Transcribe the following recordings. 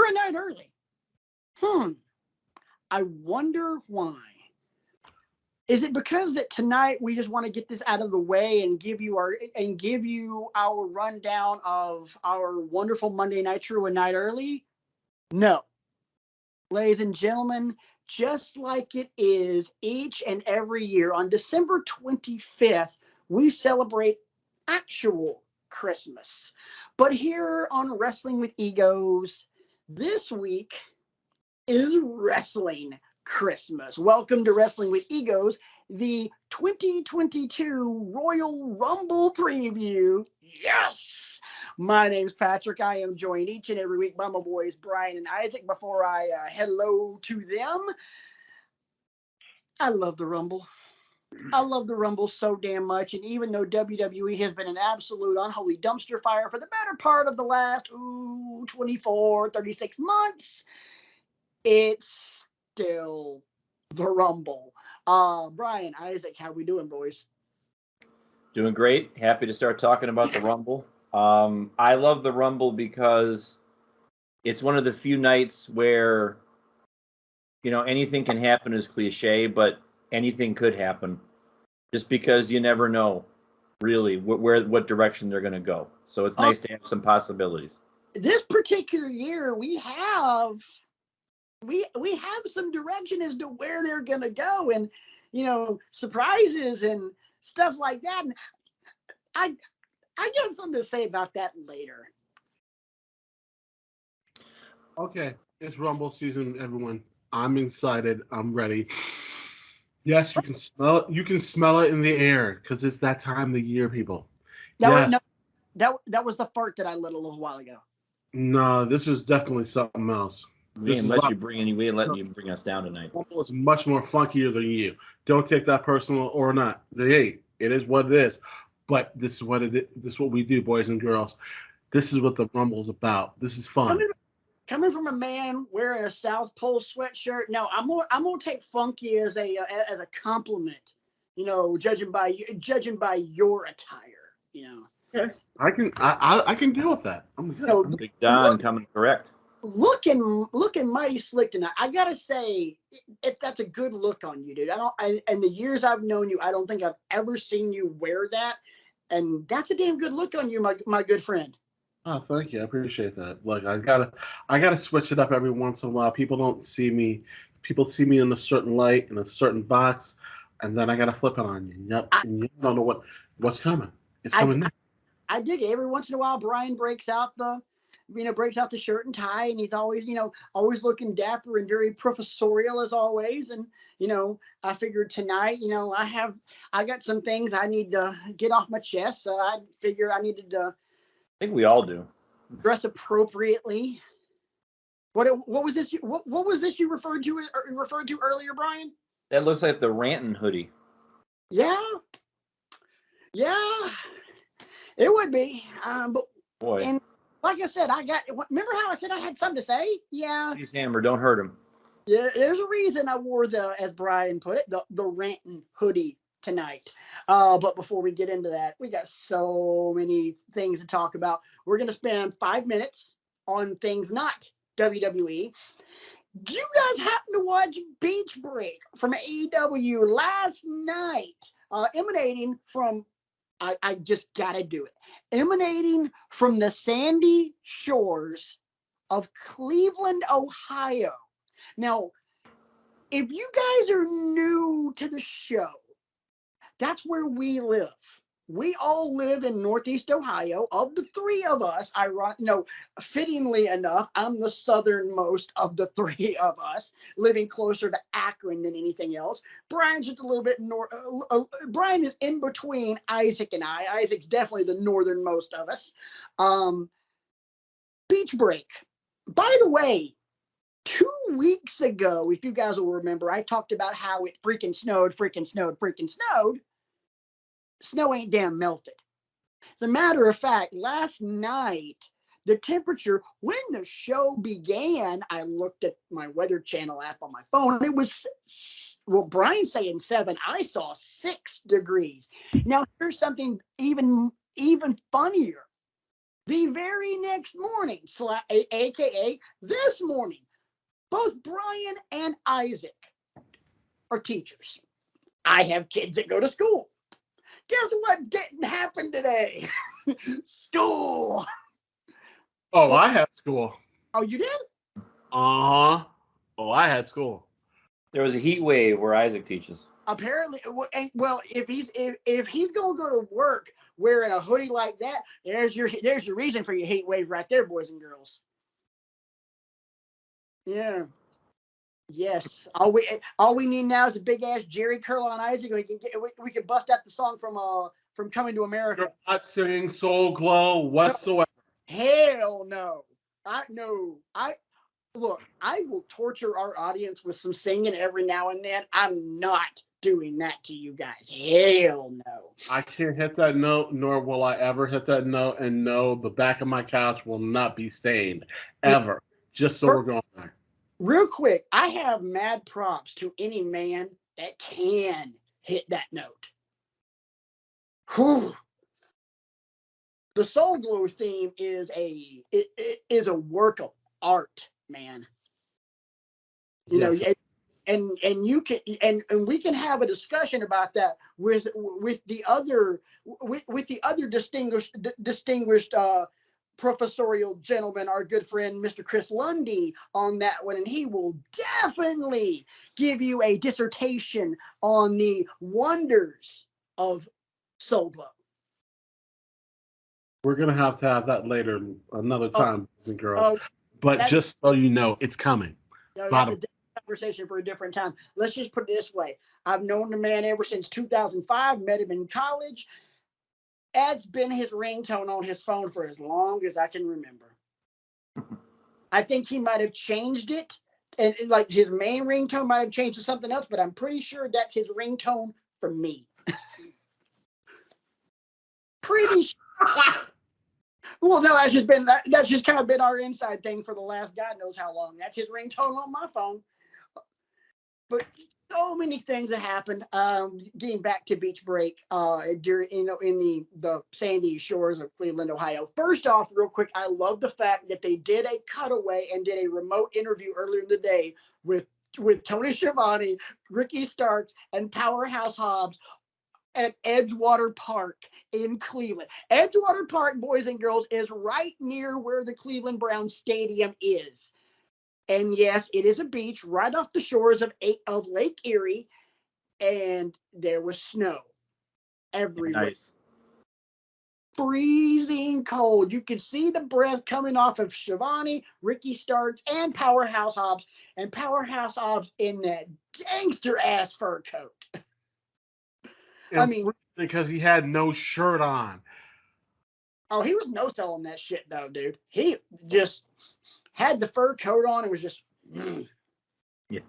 We're a night early. I wonder why. Is it because that tonight we just want to get this out of the way and give you our rundown of our wonderful Monday Nitro a night early? No. Ladies and gentlemen, just like it is each and every year on December 25th, we celebrate actual Christmas. But here on Wrestling with Egos, this week is Wrestling Christmas. Welcome to Wrestling with Egos, the 2022 Royal Rumble preview. Yes! My name's Patrick. I am joined each and every week by my boys Brian and Isaac. Before I hello to them, I love the Rumble. I love the Rumble so damn much, and even though WWE has been an absolute unholy dumpster fire for the better part of the last 24, 36 months, it's still the Rumble. Brian, Isaac, how we doing, boys? Doing great. Happy to start talking about the Rumble. I love the Rumble because it's one of the few nights where, anything can happen is cliche, but anything could happen just because you never know really what direction they're going to go. So it's nice to have some possibilities. This particular year, we have some direction as to where they're going to go, and surprises and stuff like that. And I got something to say about that later. Okay, it's Rumble season, everyone. I'm excited. I'm ready. Yes, you can smell it. You can smell it in the air because it's that time of the year, people. That was the fart that I lit a little while ago. No, this is definitely something else. We didn't let you bring us down tonight. Rumble is much more funkier than you. Don't take that personal or not. Hey, it is what it is. But this is what it is. This is what we do, boys and girls. This is what the Rumble is about. This is fun. Coming from a man wearing a South Pole sweatshirt, no, I'm gonna take funky as a compliment. Judging by your attire. Okay. I can deal with that. I'm good. Big Don coming correct. Looking mighty slick tonight. I gotta say, that's a good look on you, dude. And the years I've known you, I don't think I've ever seen you wear that, and that's a damn good look on you, my good friend. Oh, thank you. I appreciate that. Look, I gotta switch it up every once in a while. People don't see me. People see me in a certain light in a certain box, and then I gotta flip it on you. Yep. And you don't know what's coming. It's coming next. I dig it. Every once in a while, Brian breaks out the shirt and tie, and he's always looking dapper and very professorial as always. And I figured tonight, I got some things I need to get off my chest, so I figured I needed to. I think we all do. Dress appropriately. What was this? What was this you referred to earlier, Brian? That looks like the Ranton hoodie. Yeah, it would be. But boy, and like I said, remember how I said I had something to say? Yeah. He's Hammer. Don't hurt him. Yeah, there's a reason I wore as Brian put it, the Ranton hoodie tonight. But before we get into that, we got so many things to talk about. We're going to spend 5 minutes on things not WWE. Did you guys happen to watch Beach Break from AEW last night? Emanating from, I just got to do it. Emanating from the sandy shores of Cleveland, Ohio. Now, if you guys are new to the show, that's where we live. We all live in Northeast Ohio. Of the three of us, fittingly enough, I'm the southernmost of the three of us, living closer to Akron than anything else. Brian's just a little bit north. Brian is in between Isaac and I. Isaac's definitely the northernmost of us. Beach Break. By the way, 2 weeks ago, if you guys will remember, I talked about how it freaking snowed. Snow ain't damn melted. As a matter of fact, last night, the temperature, when the show began, I looked at my Weather Channel app on my phone. It was, well, Brian's saying 7. I saw 6 degrees. Now, here's something even funnier. The very next morning, aka this morning, both Brian and Isaac are teachers. I have kids that go to school. Guess what didn't happen today? School. Oh, I had school. Oh, you did? Uh-huh. Oh, I had school. There was a heat wave where Isaac teaches. Apparently, well, if he's gonna go to work wearing a hoodie like that, there's your reason for your heat wave right there, boys and girls. Yeah. Yes. All we need now is a big ass Jerry curl on Isaac. We can bust out the song from Coming to America. You're not singing Soul Glow whatsoever. Hell no. Look, I will torture our audience with some singing every now and then. I'm not doing that to you guys. Hell no. I can't hit that note, nor will I ever hit that note. And no, the back of my couch will not be stained ever. Just so we're going there. Real quick, I have mad props to any man that can hit that note. Whew. The Soul Glow theme is a work of art, man. You know, and you can and we can have a discussion about that with the other distinguished professorial gentleman, our good friend Mr. Chris Lundy, on that one, and he will definitely give you a dissertation on the wonders of Soul Glow. We're gonna have to have that later, another time, boys and girls. Oh, but just so you know, it's coming. No, that's a different conversation for a different time. Let's just put it this way. I've known the man ever since 2005, met him in college. That's been his ringtone on his phone for as long as I can remember. I think he might have changed it. And like his main ringtone might have changed to something else, but I'm pretty sure that's his ringtone for me. Pretty sure. Well, no, that's just kind of been our inside thing for the last God knows how long. That's his ringtone on my phone. But so many things have happened. Getting back to Beach Break, during in the sandy shores of Cleveland, Ohio. First off, real quick, I love the fact that they did a cutaway and did a remote interview earlier in the day with Tony Schiavone, Ricky Starks, and Powerhouse Hobbs at Edgewater Park in Cleveland. Edgewater Park, boys and girls, is right near where the Cleveland Browns Stadium is. And yes, it is a beach right off the shores of Lake Erie, and there was snow everywhere. Nice. Freezing cold. You could see the breath coming off of Schiavone, Ricky Starks, and Powerhouse Hobbs, and Powerhouse Hobbs in that gangster ass fur coat. I mean, because he had no shirt on. Oh, he was no selling that shit though, dude. He just had the fur coat on and was just yeah.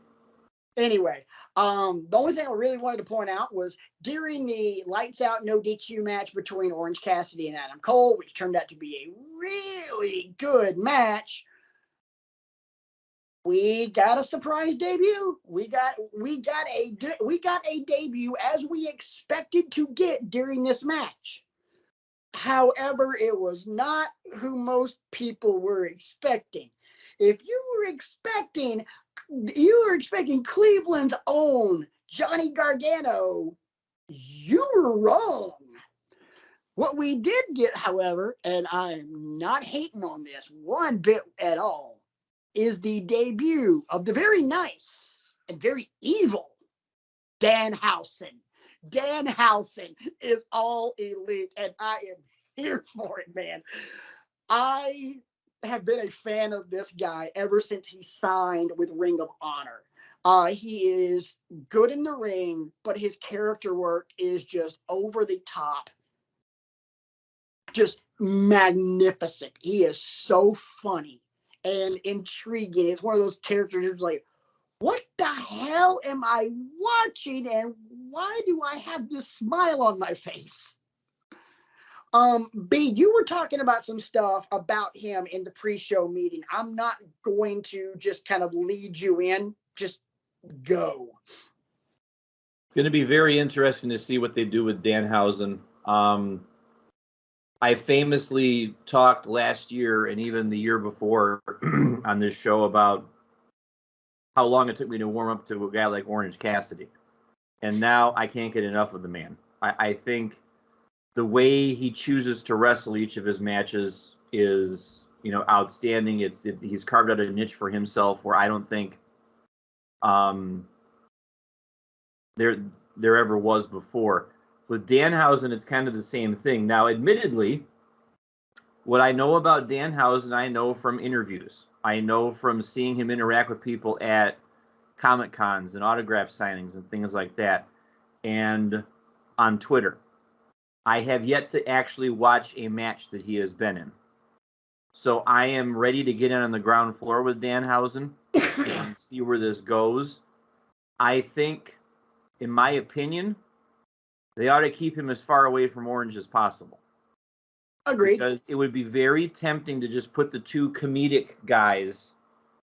Anyway, the only thing I really wanted to point out was during the lights out no DQ match between Orange Cassidy and Adam Cole, which turned out to be a really good match, we got a surprise debut. We got a debut as we expected to get during this match. However, it was not who most people were expecting. If you were expecting Cleveland's own Johnny Gargano, you were wrong. What we did get, however, and I'm not hating on this one bit at all, is the debut of the very nice and very evil Danhausen. Danhausen is all elite, and I am here for it, man. I have been a fan of this guy ever since he signed with Ring of Honor. He is good in the ring, but his character work is just over the top. Just magnificent. He is so funny and intriguing. It's one of those characters who's like, what the hell am I watching, and why do I have this smile on my face? B, you were talking about some stuff about him in the pre-show meeting. I'm not going to just kind of lead you in. Just go. It's going to be very interesting to see what they do with Danhausen. I famously talked last year and even the year before on this show about how long it took me to warm up to a guy like Orange Cassidy. And now I can't get enough of the man. I think the way he chooses to wrestle each of his matches is, outstanding. He's carved out a niche for himself where I don't think there ever was before. With Danhausen, it's kind of the same thing. Now, admittedly, what I know about Danhausen, I know from interviews. I know from seeing him interact with people at Comic Cons and autograph signings and things like that, and on Twitter. I have yet to actually watch a match that he has been in. So I am ready to get in on the ground floor with Danhausen and see where this goes. I think, in my opinion, they ought to keep him as far away from Orange as possible. Agreed. Because it would be very tempting to just put the two comedic guys,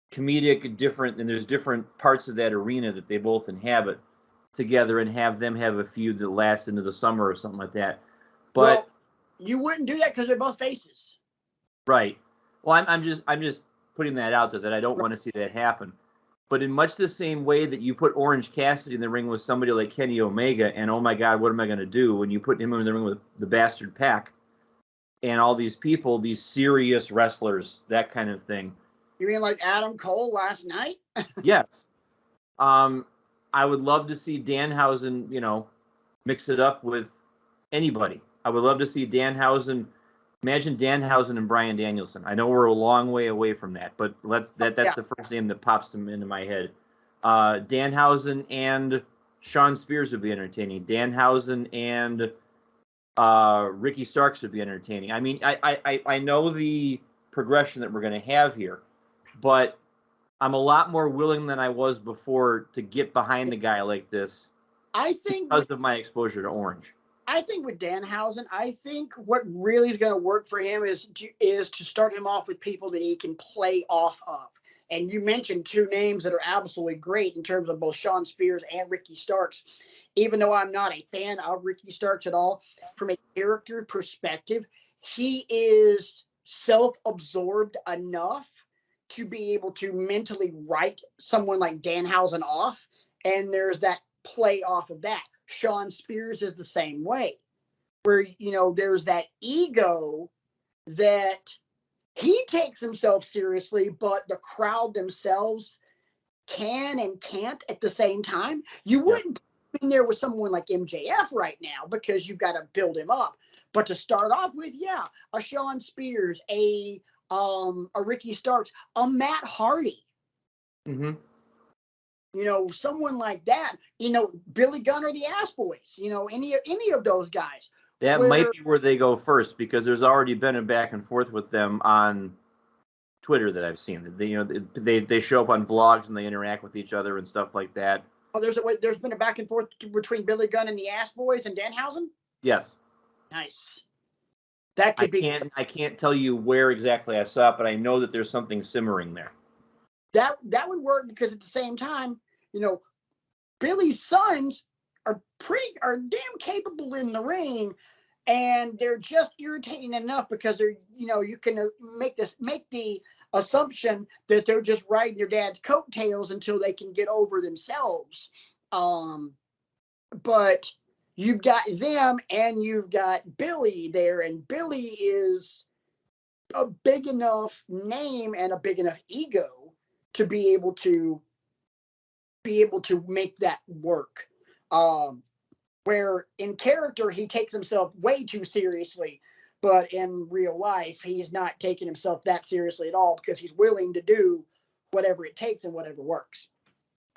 different, and there's different parts of that arena that they both inhabit, together and have them have a feud that lasts into the summer or something like that. But well, you wouldn't do that because they're both faces. Right. Well, I'm just putting that out there that I don't want to see that happen. But in much the same way that you put Orange Cassidy in the ring with somebody like Kenny Omega, and oh my God, what am I going to do when you put him in the ring with the Bastard Pac and all these people, these serious wrestlers, that kind of thing. You mean like Adam Cole last night? Yes. I would love to see Danhausen, mix it up with anybody. I would love to see Danhausen. Imagine Danhausen and Bryan Danielson. I know we're a long way away from that, but that's the first name that pops into my head. Danhausen and Shawn Spears would be entertaining. Danhausen and Ricky Starks would be entertaining. I mean, I know the progression that we're going to have here, but I'm a lot more willing than I was before to get behind a guy like this. I think because of my exposure to Orange. I think with Danhausen, I think what really is going to work for him is to start him off with people that he can play off of. And you mentioned two names that are absolutely great in terms of both Shawn Spears and Ricky Starks. Even though I'm not a fan of Ricky Starks at all, from a character perspective, he is self-absorbed enough to be able to mentally write someone like Danhausen off. And there's that play off of that. Shawn Spears is the same way, where, there's that ego that he takes himself seriously, but the crowd themselves can and can't at the same time. You wouldn't be in there with someone like MJF right now because you've got to build him up. But to start off with, a Shawn Spears, a Ricky Starks, a Matt Hardy. Mm-hmm. Someone like that, Billy Gunn or the Ass Boys, any of those guys. That might be where they go first, because there's already been a back and forth with them on Twitter that I've seen. They show up on blogs and they interact with each other and stuff like that. Oh, there's been a back and forth between Billy Gunn and the Ass Boys and Danhausen? Yes. Nice. That could be. I can't tell you where exactly I saw it, but I know that there's something simmering there. That would work because at the same time, Billy's sons are damn capable in the ring, and they're just irritating enough because they're, you can make the assumption that they're just riding their dad's coattails until they can get over themselves. But you've got them and you've got Billy there, and Billy is a big enough name and a big enough ego to be able to make that work. Where in character he takes himself way too seriously, but in real life he's not taking himself that seriously at all because he's willing to do whatever it takes and whatever works.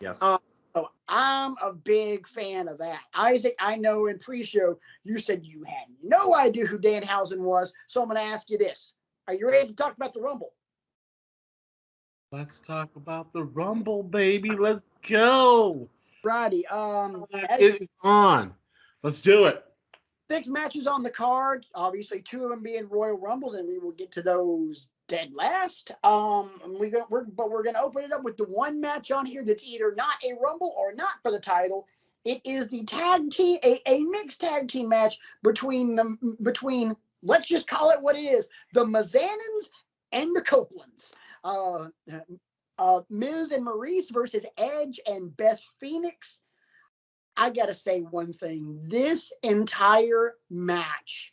Yes. So I'm a big fan of that. Isaac, I know in pre-show you said you had no idea who Danhausen was, so I'm going to ask you this. Are you ready to talk about the Rumble? Let's talk about the Rumble, baby. Let's go. Righty. It is on. Let's do it. 6 matches on the card. Obviously, 2 of them being Royal Rumbles, and we will get to those dead last. We're gonna open it up with the one match on here that's either not a Rumble or not for the title. It is the tag team, a mixed tag team match between let's just call it what it is. The Mizanins and the Copelands. Miz and Maryse versus Edge and Beth Phoenix. I got to say one thing. This entire match,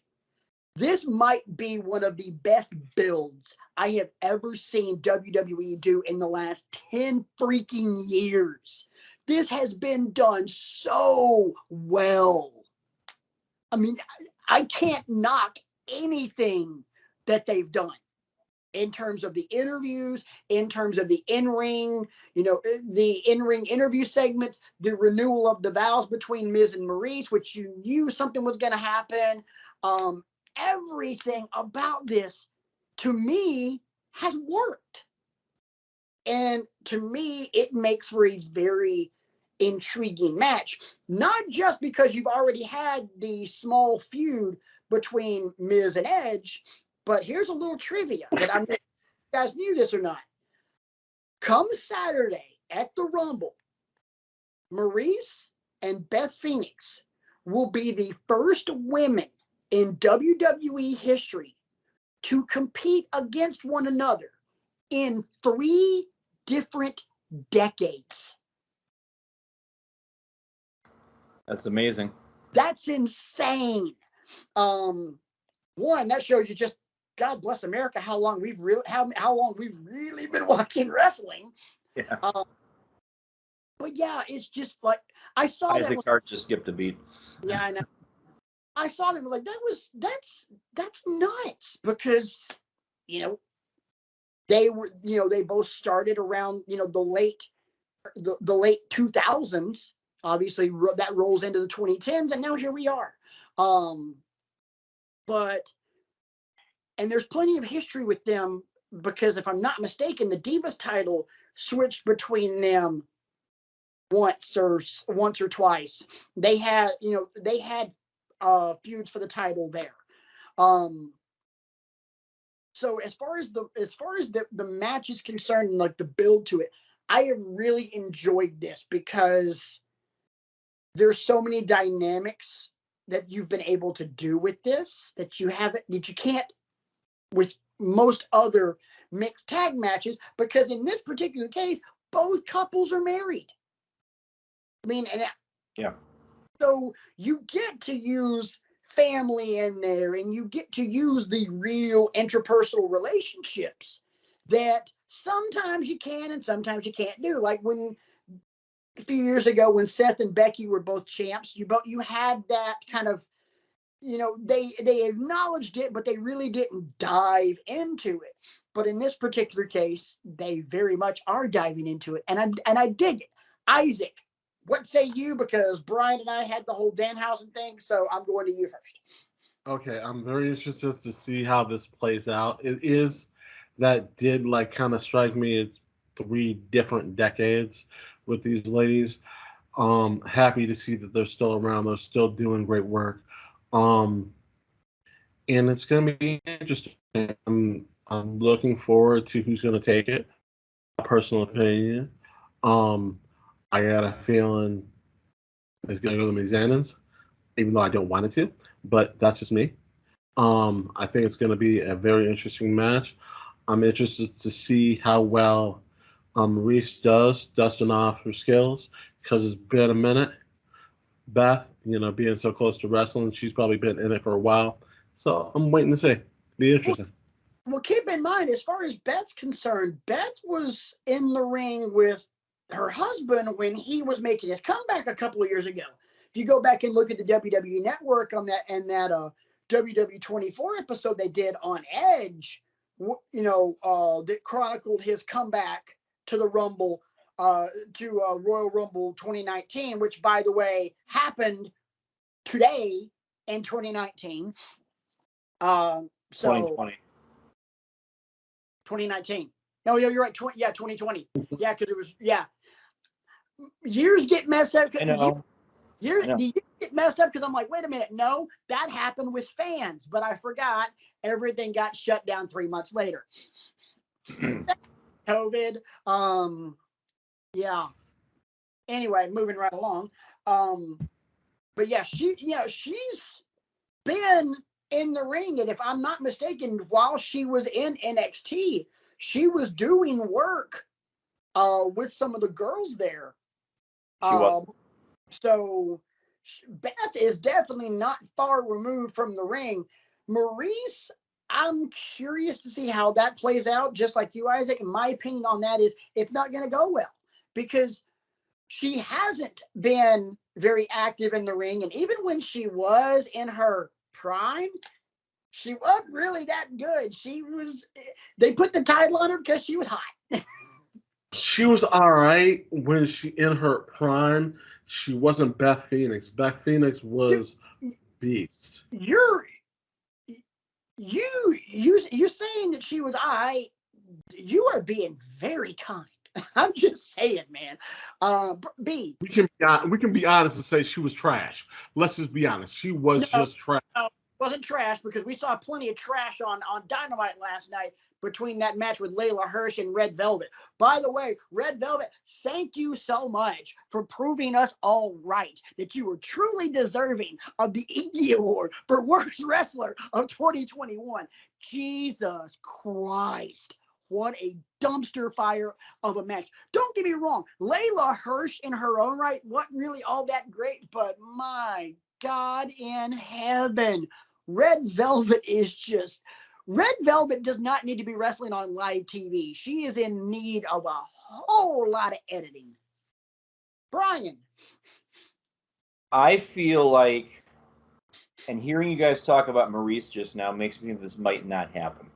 this might be one of the best builds I have ever seen WWE do in the last 10 freaking years. This has been done so well. I mean, I can't knock anything that they've done in terms of the interviews, in terms of the in-ring, the in-ring interview segments, the renewal of the vows between Miz and Maryse, which you knew something was going to happen. Everything about this, to me, has worked. And to me, it makes for a very intriguing match. Not just because you've already had the small feud between Miz and Edge, but here's a little trivia that I'm not sure if you guys knew this or not. Come Saturday at the Rumble, Maryse and Beth Phoenix will be the first women in WWE history to compete against one another in 3 different decades. That's amazing. That's insane. One, that shows you just, God bless America, how long we've really been watching wrestling. Yeah. But yeah, it's just like I saw Isaac's heart just skipped a beat. Yeah, I know. I saw them like that's nuts because they were they both started around the late 2000s. Obviously that rolls into the 2010s, and now here we are. And there's plenty of history with them because if I'm not mistaken, the Divas title switched between them once or twice. They had feuds for the title there. So as far as the match is concerned, like the build to it, I have really enjoyed this because there's so many dynamics that you've been able to do with this that you can't with most other mixed tag matches, because in this particular case, both couples are married. I mean, and yeah. So you get to use family in there, and you get to use the real interpersonal relationships that sometimes you can and sometimes you can't do. Like when a few years ago when Seth and Becky were both champs, you had that kind of, they acknowledged it, but they really didn't dive into it. But in this particular case, they very much are diving into it, and I dig it. Isaac, what say you? Because Brian and I had the whole Danhausen thing, so I'm going to you first. Okay, I'm very interested to see how this plays out. That did like kind of strike me as 3 different decades with these ladies. Happy to see that they're still around. They're still doing great work. And it's gonna be interesting. I'm looking forward to who's gonna take it. My personal opinion. I got a feeling it's gonna go to the Mizanins, even though I don't want it to, but that's just me. I think it's gonna be a very interesting match. I'm interested to see how well Maryse does dusting off her skills, because it's been a minute. Beth, being so close to wrestling, she's probably been in it for a while. So I'm waiting to see. Be interesting. Well, keep in mind, as far as Beth's concerned, Beth was in the ring with her husband when he was making his comeback a couple of years ago. If you go back and look at the WWE Network on that WWE 24 episode they did on Edge, that chronicled his comeback to the Rumble, to Royal Rumble 2019, which, by the way, happened today in 2019. So 2020. 2019. No, you're right. 2020. Yeah, because it was, years get messed up. I know. The years get messed up because I'm like, wait a minute, no, that happened with fans, but I forgot everything got shut down 3 months later. COVID. Yeah. Anyway, moving right along. But yeah, she's been in the ring. And if I'm not mistaken, while she was in NXT, she was doing work with some of the girls there. She was. So Beth is definitely not far removed from the ring. Maryse, I'm curious to see how that plays out. Just like you, Isaac, my opinion on that is it's not going to go well because she hasn't been very active in the ring. And even when she was in her prime, she wasn't really that good. They put the title on her because she was hot. She was all right when she in her prime. She wasn't Beth Phoenix. Beth Phoenix was beast. You're saying that she was you are being very kind. I'm just saying, man. B. We can be honest and say she was trash. Let's just be honest. She was just trash. No, wasn't trash because we saw plenty of trash on Dynamite last night between that match with Layla Hirsch and Red Velvet. By the way, Red Velvet, thank you so much for proving us all right that you were truly deserving of the Iggy Award for Worst Wrestler of 2021. Jesus Christ. What a dumpster fire of a match. Don't get me wrong. Layla Hirsch in her own right wasn't really all that great, but my God in heaven. Red Velvet does not need to be wrestling on live TV. She is in need of a whole lot of editing. Brian. I feel like, and hearing you guys talk about Maryse just now makes me think this might not happen.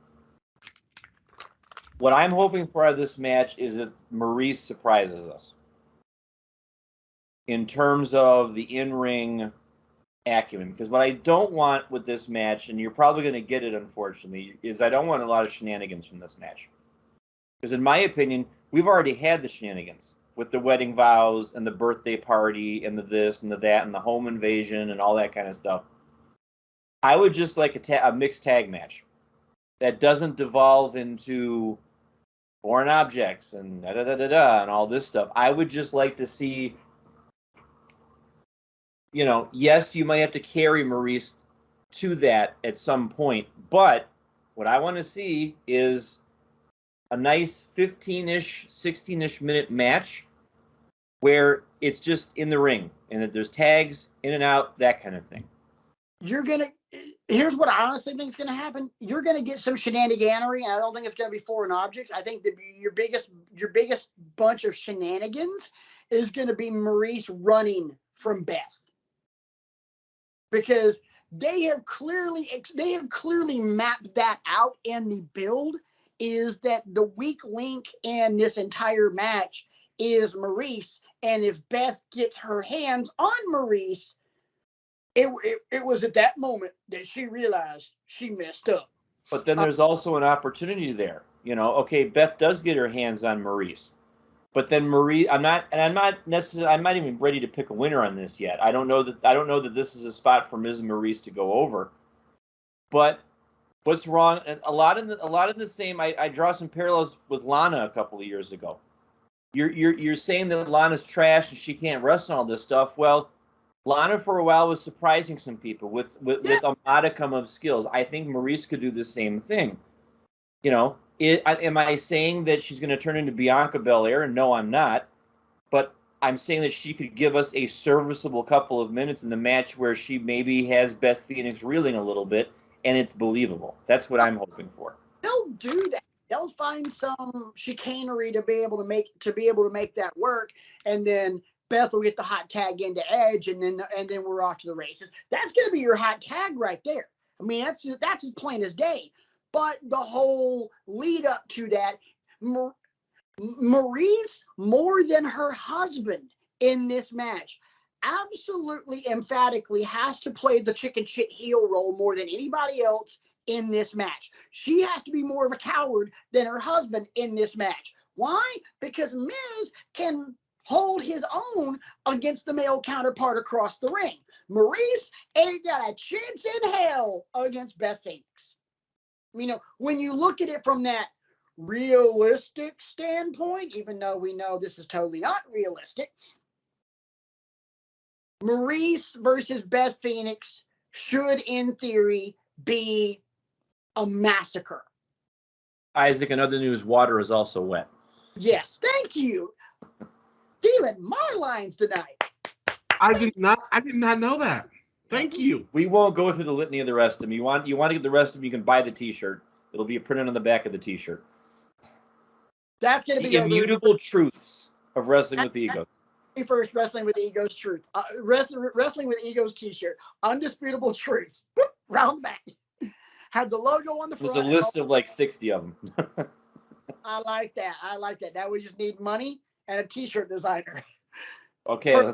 What I'm hoping for out of this match is that Maryse surprises us in terms of the in-ring acumen. Because what I don't want with this match, and you're probably going to get it, unfortunately, is I don't want a lot of shenanigans from this match. Because in my opinion, we've already had the shenanigans with the wedding vows and the birthday party and the this and the that and the home invasion and all that kind of stuff. I would just like a mixed tag match that doesn't devolve into foreign objects and da-da-da-da-da and all this stuff. I would just like to see, yes, you might have to carry Maryse to that at some point, but what I want to see is a nice 15-ish, 16-ish minute match where it's just in the ring and that there's tags in and out, that kind of thing. Here's what I honestly think is going to happen. You're going to get some shenaniganery, and I don't think it's going to be foreign objects. I think that your biggest bunch of shenanigans is going to be Maryse running from Beth, because they have clearly mapped that out in the build. Is that the weak link in this entire match is Maryse, and if Beth gets her hands on Maryse, it was at that moment that she realized she messed up. But then there's also an opportunity there. Okay, Beth does get her hands on Maryse. But then Maryse, I'm not even ready to pick a winner on this yet. I don't know that this is a spot for Ms. Maryse to go over. But what's wrong? And a lot in the same. I draw some parallels with Lana a couple of years ago. You're saying that Lana's trash and she can't wrestle and all this stuff. Well, Lana for a while was surprising some people with a modicum of skills. I think Maryse could do the same thing. Am I saying that she's going to turn into Bianca Belair? No, I'm not. But I'm saying that she could give us a serviceable couple of minutes in the match where she maybe has Beth Phoenix reeling a little bit, and it's believable. That's what I'm hoping for. They'll do that. They'll find some chicanery to be able to make that work, and then Beth will get the hot tag into Edge, and then we're off to the races. That's going to be your hot tag right there. I mean, that's as plain as day. But the whole lead up to that, Maryse, more than her husband in this match, absolutely emphatically has to play the chicken shit heel role more than anybody else in this match. She has to be more of a coward than her husband in this match. Why? Because Miz can hold his own against the male counterpart across the ring. Maryse ain't got a chance in hell against Beth Phoenix. When you look at it from that realistic standpoint, even though we know this is totally not realistic, Maryse versus Beth Phoenix should, in theory, be a massacre. Isaac, in other news, water is also wet. Yes, thank you. Stealing my lines tonight. I did not know that. Thank you. We won't go through the litany of the rest of them. You want to get the rest of them, you can buy the T-shirt. It'll be printed on the back of the T-shirt. That's going to be The immutable truths of Wrestling with Egos. First Wrestling with Egos truth. Wrestling with Egos T-shirt. Undisputable truths. Round back. Have the logo on the front. There's a list of like 60 of them. I like that. Now we just need money and a T-shirt designer. Okay,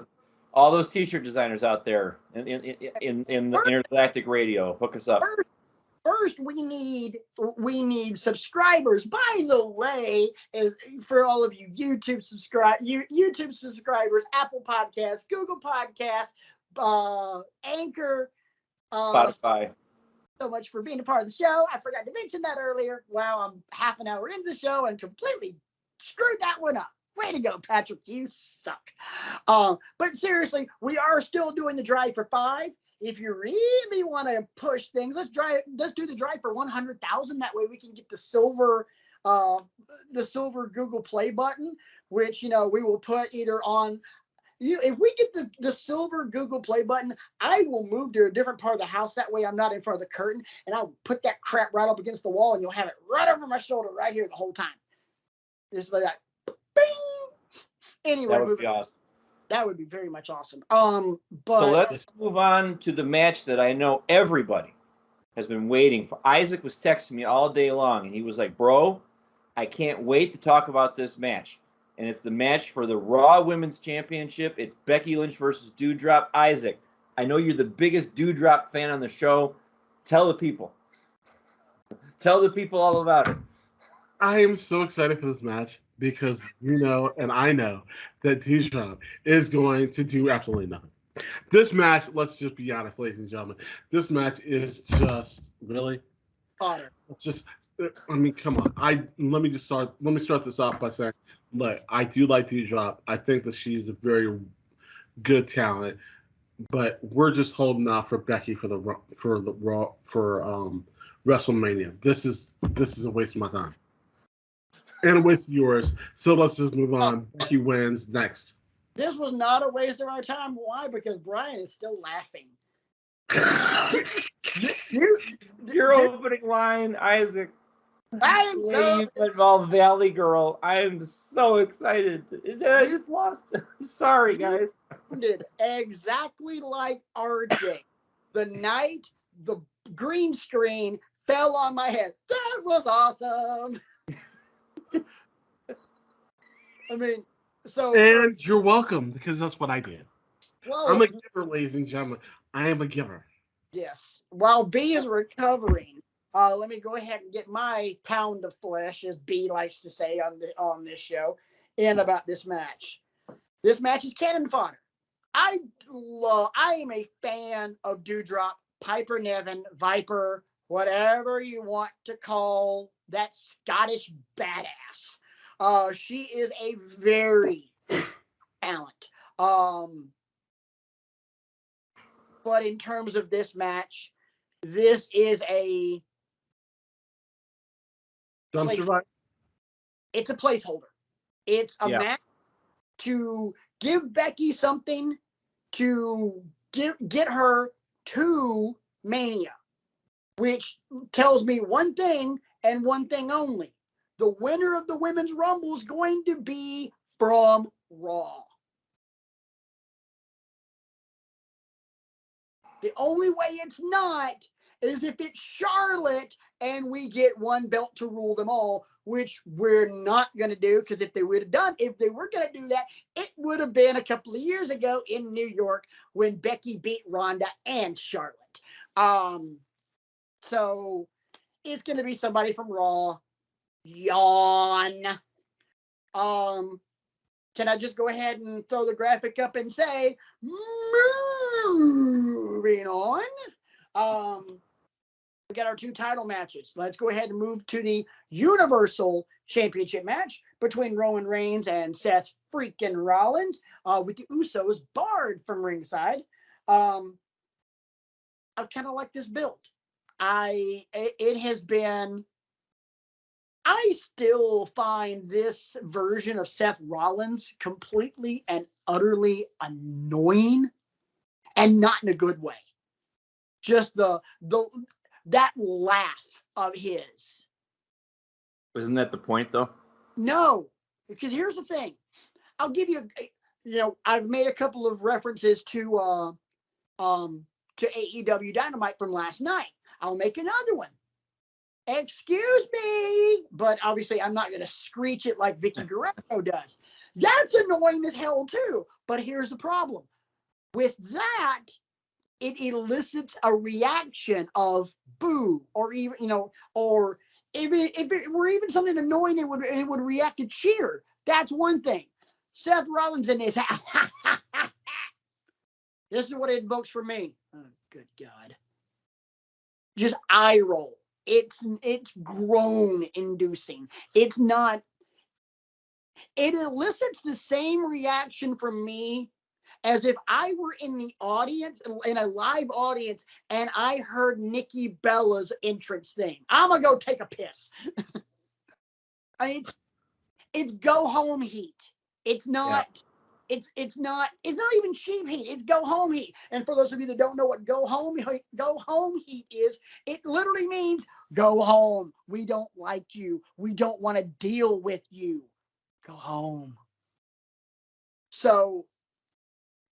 all those T-shirt designers out there in the intergalactic radio, hook us up. First, we need subscribers. By the way, is for all of you YouTube subscribers, Apple Podcasts, Google Podcasts, Anchor, Spotify. So much for being a part of the show. I forgot to mention that earlier. Wow, I'm half an hour into the show and completely screwed that one up. Way to go, Patrick. You suck. But seriously, we are still doing the drive for 5. If you really want to push things, let's do the drive for 100,000. That way we can get the silver Google Play button, which, we will put either on, if we get the silver Google Play button, I will move to a different part of the house. That way I'm not in front of the curtain, and I'll put that crap right up against the wall, and you'll have it right over my shoulder right here the whole time. Just like that. Bing! Anyway, that would be awesome. That would be very much awesome. But so let's move on to the match that I know everybody has been waiting for. Isaac was texting me all day long, and he was like, "Bro, I can't wait to talk about this match." And it's the match for the Raw Women's Championship. It's Becky Lynch versus Doudrop. Isaac, I know you're the biggest Doudrop fan on the show. Tell the people. Tell the people all about it. I am so excited for this match because and I know that Doudrop is going to do absolutely nothing. This match, let's just be honest, ladies and gentlemen, this match is just really Otter. It's just, I mean, come on. Let me start this off by saying, look, I do like Doudrop. I think that she's a very good talent, but we're just holding out for Becky for WrestleMania. This is a waste of my time. And a waste of yours. So let's just move on. Becky wins next. This was not a waste of our time. Why? Because Brian is still laughing. Your opening line, Isaac. I am so involved Valley Girl. I am so excited. I just lost. I'm sorry, guys. Exactly like RJ. The night the green screen fell on my head. That was awesome. I mean, so. And you're welcome, because that's what I did. Well, I'm a giver, ladies and gentlemen. I am a giver. Yes. While B is recovering, let me go ahead and get my pound of flesh, as B likes to say on this show, in about this match. This match is cannon fodder. I am a fan of Doudrop, Piper Niven, Viper, whatever you want to call that Scottish badass. She is a very talent. But in terms of this match, this is a it's a placeholder. It's a match to give Becky something to get her to Mania, which tells me one thing and one thing only. The winner of the Women's Rumble is going to be from Raw. The only way it's not is if it's Charlotte and we get one belt to rule them all, which we're not going to do, because if they were going to do that, it would have been a couple of years ago in New York when Becky beat Ronda and Charlotte. So it's going to be somebody from Raw. Yawn. Can I just go ahead and throw the graphic up and say, moving on? We got our 2 title matches. Let's go ahead and move to the Universal Championship match between Roman Reigns and Seth freaking Rollins, with the Usos barred from ringside. I kind of like this build. it has been. I still find this version of Seth Rollins completely and utterly annoying, and not in a good way. Just that laugh of his. Isn't that the point, though? No, because here's the thing. I'll give you, I've made a couple of references to AEW Dynamite from last night. I'll make another one. Excuse me, but obviously I'm not going to screech it like Vicky Guerrero does. That's annoying as hell too. But here's the problem. With that, it elicits a reaction of boo, or even, or if it were even something annoying, it would react to cheer. That's one thing. Seth Rollins in his this is what it invokes for me. Oh, good God. Just eye roll. It's groan inducing. It's not. It elicits the same reaction from me as if I were in the audience, in a live audience, and I heard Nikki Bella's entrance thing. I'm gonna go take a piss. It's go home heat. It's not. Yeah. It's not even cheap heat. It's go home heat. And for those of you that don't know what go home heat is, it literally means go home. We don't like you. We don't want to deal with you. Go home. So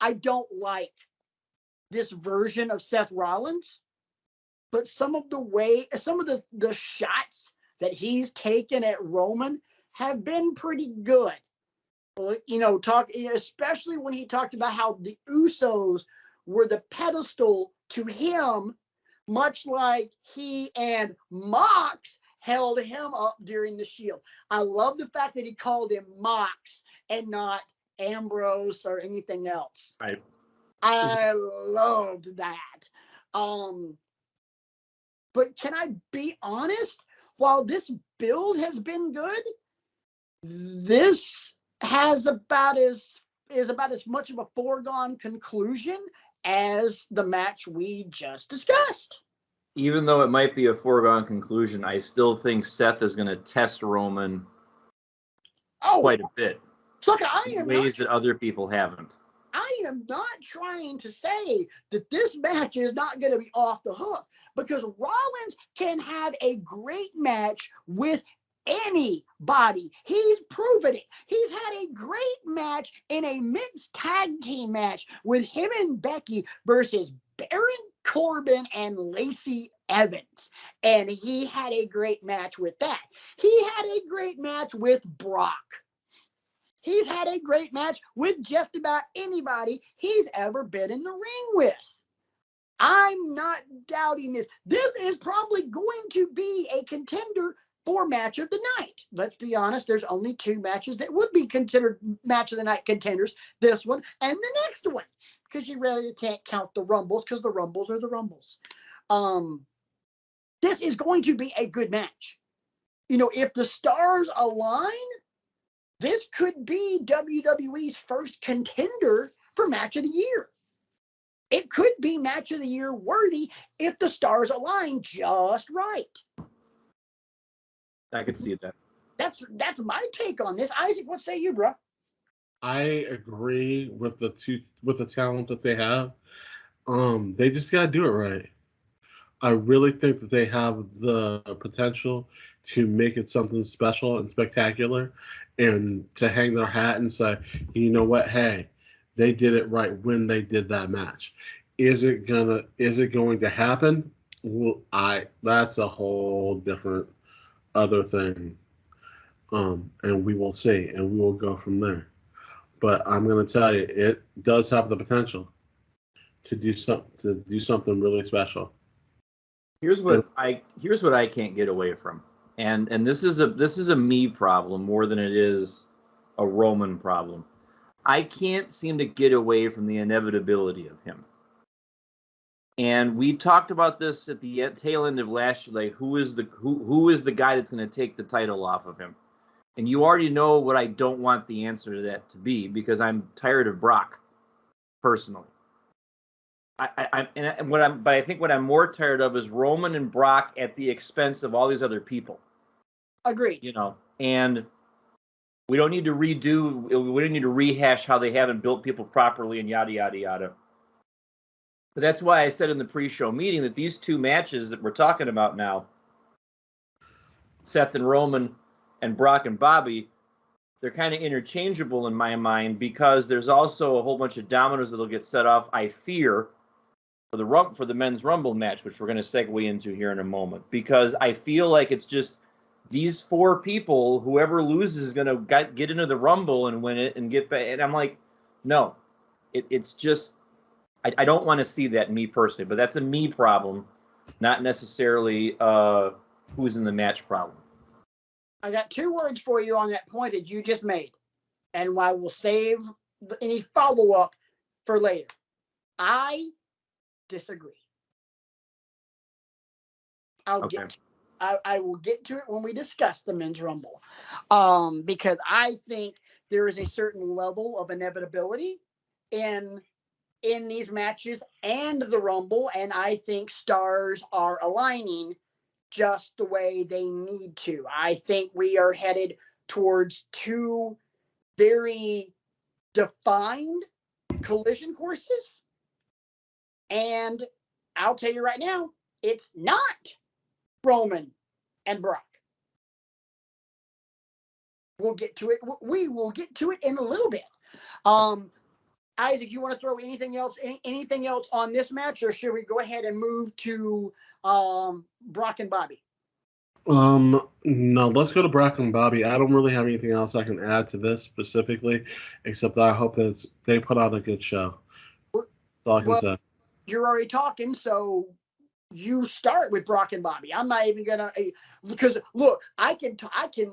I don't like this version of Seth Rollins, but some of the shots that he's taken at Roman have been pretty good. Especially when he talked about how the Usos were the pedestal to him, much like he and Mox held him up during the Shield. I love the fact that he called him Mox and not Ambrose or anything else. Right. I loved that. But can I be honest? While this build has been good, this is about as much of a foregone conclusion as the match we just discussed. Even though it might be a foregone conclusion, I still think Seth is going to test Roman quite a bit. In ways that other people haven't. I am not trying to say that this match is not going to be off the hook, because Rollins can have a great match with anybody. He's proven it. He's had a great match in a mixed tag team match with him and Becky versus Baron Corbin and Lacey Evans. And he had a great match with that. He had a great match with Brock. He's had a great match with just about anybody he's ever been in the ring with. I'm not doubting this. This is probably going to be a contender for match of the night. Let's be honest, there's only two matches that would be considered match of the night contenders. This one and the next one. Because you really can't count the Rumbles, because the Rumbles are the Rumbles. This is going to be a good match. If the stars align, this could be WWE's first contender for match of the year. It could be match of the year worthy if the stars align just right. I could see that. That's my take on this. Isaac, what say you, bro? I agree with the talent that they have. They just gotta do it right. I really think that they have the potential to make it something special and spectacular, and to hang their hat and say, you know what, hey, they did it right when they did that match. Is it going to happen? Well, that's a whole different other thing. And we will see, and we will go from there. But I'm going to tell you, it does have the potential to do something really special. Here's what I can't get away from, and this is a me problem more than it is a Roman problem. I can't seem to get away from the inevitability of him. And we talked about this at the tail end of last year, like who is the guy that's going to take the title off of him? And you already know what I don't want the answer to that to be, because I'm tired of Brock, personally. but I think what I'm more tired of is Roman and Brock at the expense of all these other people. Agreed. You know, and we don't need to rehash how they haven't built people properly and yada, yada, yada. But that's why I said in the pre-show meeting that these two matches that we're talking about now, Seth and Roman and Brock and Bobby, they're kind of interchangeable in my mind because there's also a whole bunch of dominoes that'll get set off, I fear, for the men's Rumble match, which we're going to segue into here in a moment. Because I feel like it's just these four people, whoever loses is going to get into the Rumble and win it and get back. And I'm like, no, it's just, I don't want to see that, me personally, but that's a me problem, not necessarily who's in the match problem. I got two words for you on that point that you just made, and I will save any follow-up for later. I disagree. I will get to it when we discuss the men's Rumble, because I think there is a certain level of inevitability in these matches and the Rumble, and I think stars are aligning just the way they need to. I think we are headed towards two very defined collision courses, and I'll tell you right now, it's not Roman and Brock. We'll get to it. We will get to it in a little bit. Isaac, you want to throw anything else on this match, or should we go ahead and move to Brock and Bobby? No, let's go to Brock and Bobby. I don't really have anything else I can add to this specifically, except that I hope that they put on a good show. That's all I can say. You're already talking, so you start with Brock and Bobby. I'm not even gonna, because look, I can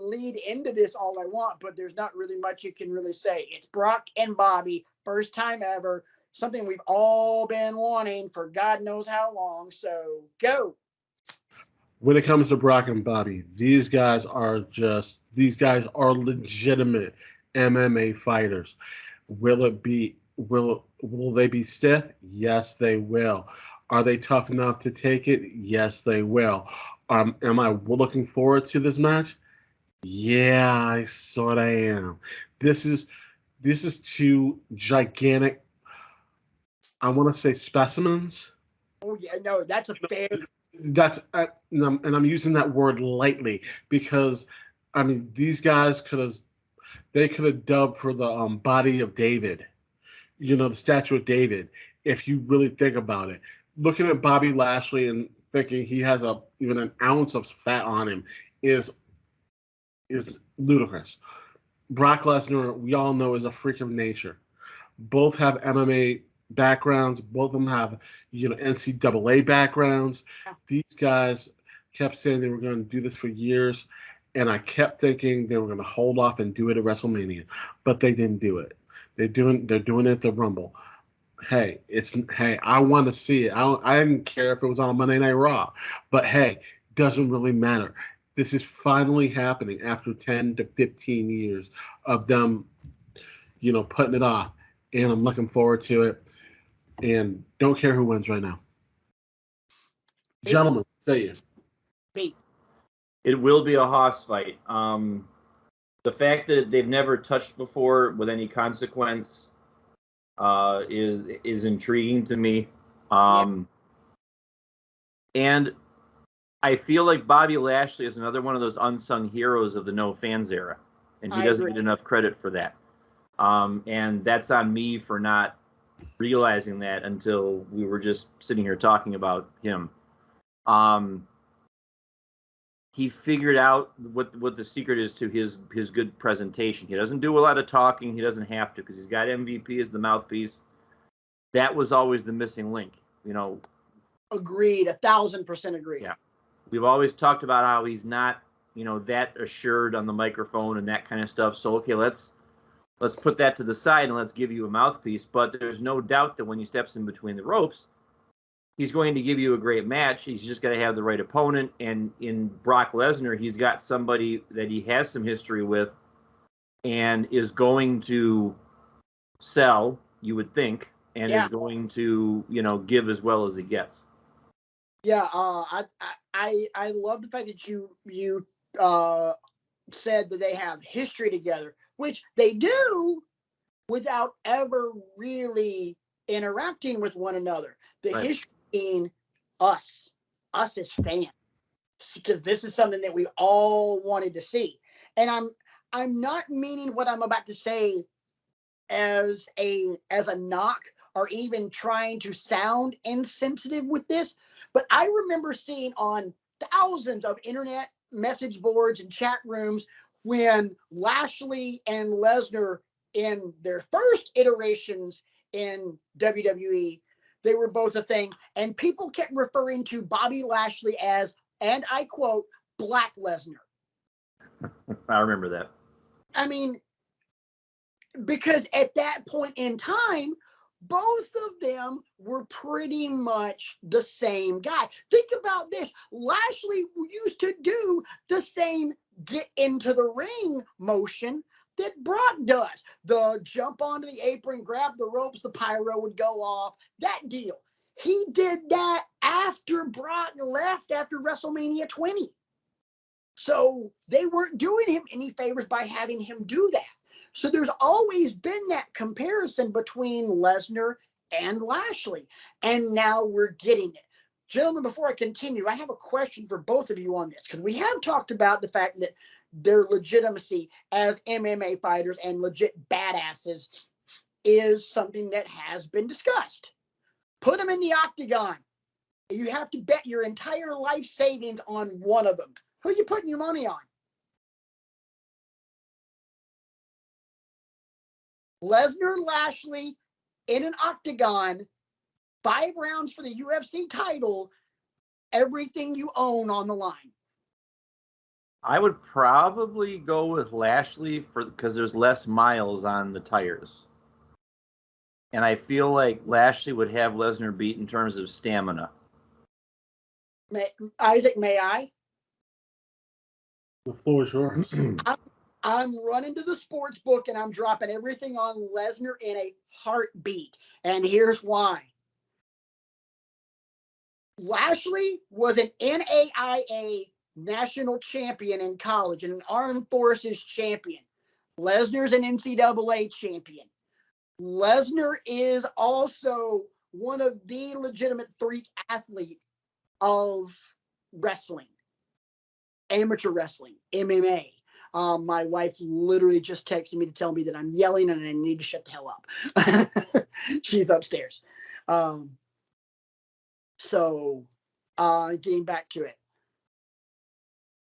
lead into this all I want, but there's not really much you can really say. It's Brock and Bobby, first time ever, something we've all been wanting for God knows how long. So go. When it comes to Brock and Bobby, these guys are legitimate MMA fighters. Will they be stiff? Yes, they will. Are they tough enough to take it? Yes, they will. Am I looking forward to this match? Yeah, I sort of am. This is two gigantic, I want to say, specimens. Oh yeah, no, that's a fair. That's and I'm using that word lightly because I mean these guys could have dubbed for the body of David, the statue of David. If you really think about it, looking at Bobby Lashley and thinking he has even an ounce of fat on him is ludicrous. Brock Lesnar, we all know, is a freak of nature. Both have MMA backgrounds. Both of them have, NCAA backgrounds. These guys kept saying they were going to do this for years, and I kept thinking they were going to hold off and do it at WrestleMania, but they didn't do it. They're doing it at the Rumble. Hey, I want to see it. I didn't care if it was on a Monday Night Raw, but hey, doesn't really matter. This is finally happening after 10 to 15 years of them, putting it off, and I'm looking forward to it. And don't care who wins right now. Gentlemen, say you. It will be a hoss fight. The fact that they've never touched before with any consequence is intriguing to me. And I feel like Bobby Lashley is another one of those unsung heroes of the no fans era, and he doesn't get enough credit for that. And that's on me for not realizing that until we were just sitting here talking about him. He figured out what the secret is to his good presentation. He doesn't do a lot of talking. He doesn't have to because he's got MVP as the mouthpiece. That was always the missing link, Agreed, 1,000% agreed. Yeah, we've always talked about how he's not, that assured on the microphone and that kind of stuff. So okay, let's put that to the side and let's give you a mouthpiece. But there's no doubt that when he steps in between the ropes, he's going to give you a great match. He's just got to have the right opponent. And in Brock Lesnar, he's got somebody that he has some history with and is going to sell, you would think, and Yeah. is going to, give as well as he gets. Yeah, I love the fact that you said that they have history together, which they do without ever really interacting with one another. The Right. history being us as fans, because this is something that we all wanted to see. And I'm not meaning what I'm about to say as a knock or even trying to sound insensitive with this, but I remember seeing on thousands of internet message boards and chat rooms when Lashley and Lesnar in their first iterations in WWE, they were both a thing, and people kept referring to Bobby Lashley as, and I quote, Black Lesnar. I remember that. I mean, because at that point in time, both of them were pretty much the same guy. Think about this. Lashley used to do the same get into the ring motion that Brock does. The jump onto the apron, grab the ropes, the pyro would go off, that deal. He did that after Brock left after WrestleMania 20. So they weren't doing him any favors by having him do that. So there's always been that comparison between Lesnar and Lashley. And now we're getting it. Gentlemen, before I continue, I have a question for both of you on this, because we have talked about the fact that their legitimacy as MMA fighters and legit badasses is something that has been discussed. Put them in the octagon. You have to bet your entire life savings on one of them. Who are you putting your money on? Lesnar, Lashley in an octagon, 5 rounds for the UFC title, everything you own on the line. I would probably go with Lashley because there's less miles on the tires. And I feel like Lashley would have Lesnar beat in terms of stamina. Isaac, may I? The floor is yours. I'm running to the sports book and I'm dropping everything on Lesnar in a heartbeat. And here's why. Lashley was an NAIA national champion in college and an armed forces champion. Lesnar's an NCAA champion. Lesnar is also one of the legitimate freak athletes of wrestling, amateur wrestling, MMA. My wife literally just texted me to tell me that I'm yelling and I need to shut the hell up. She's upstairs. So getting back to it.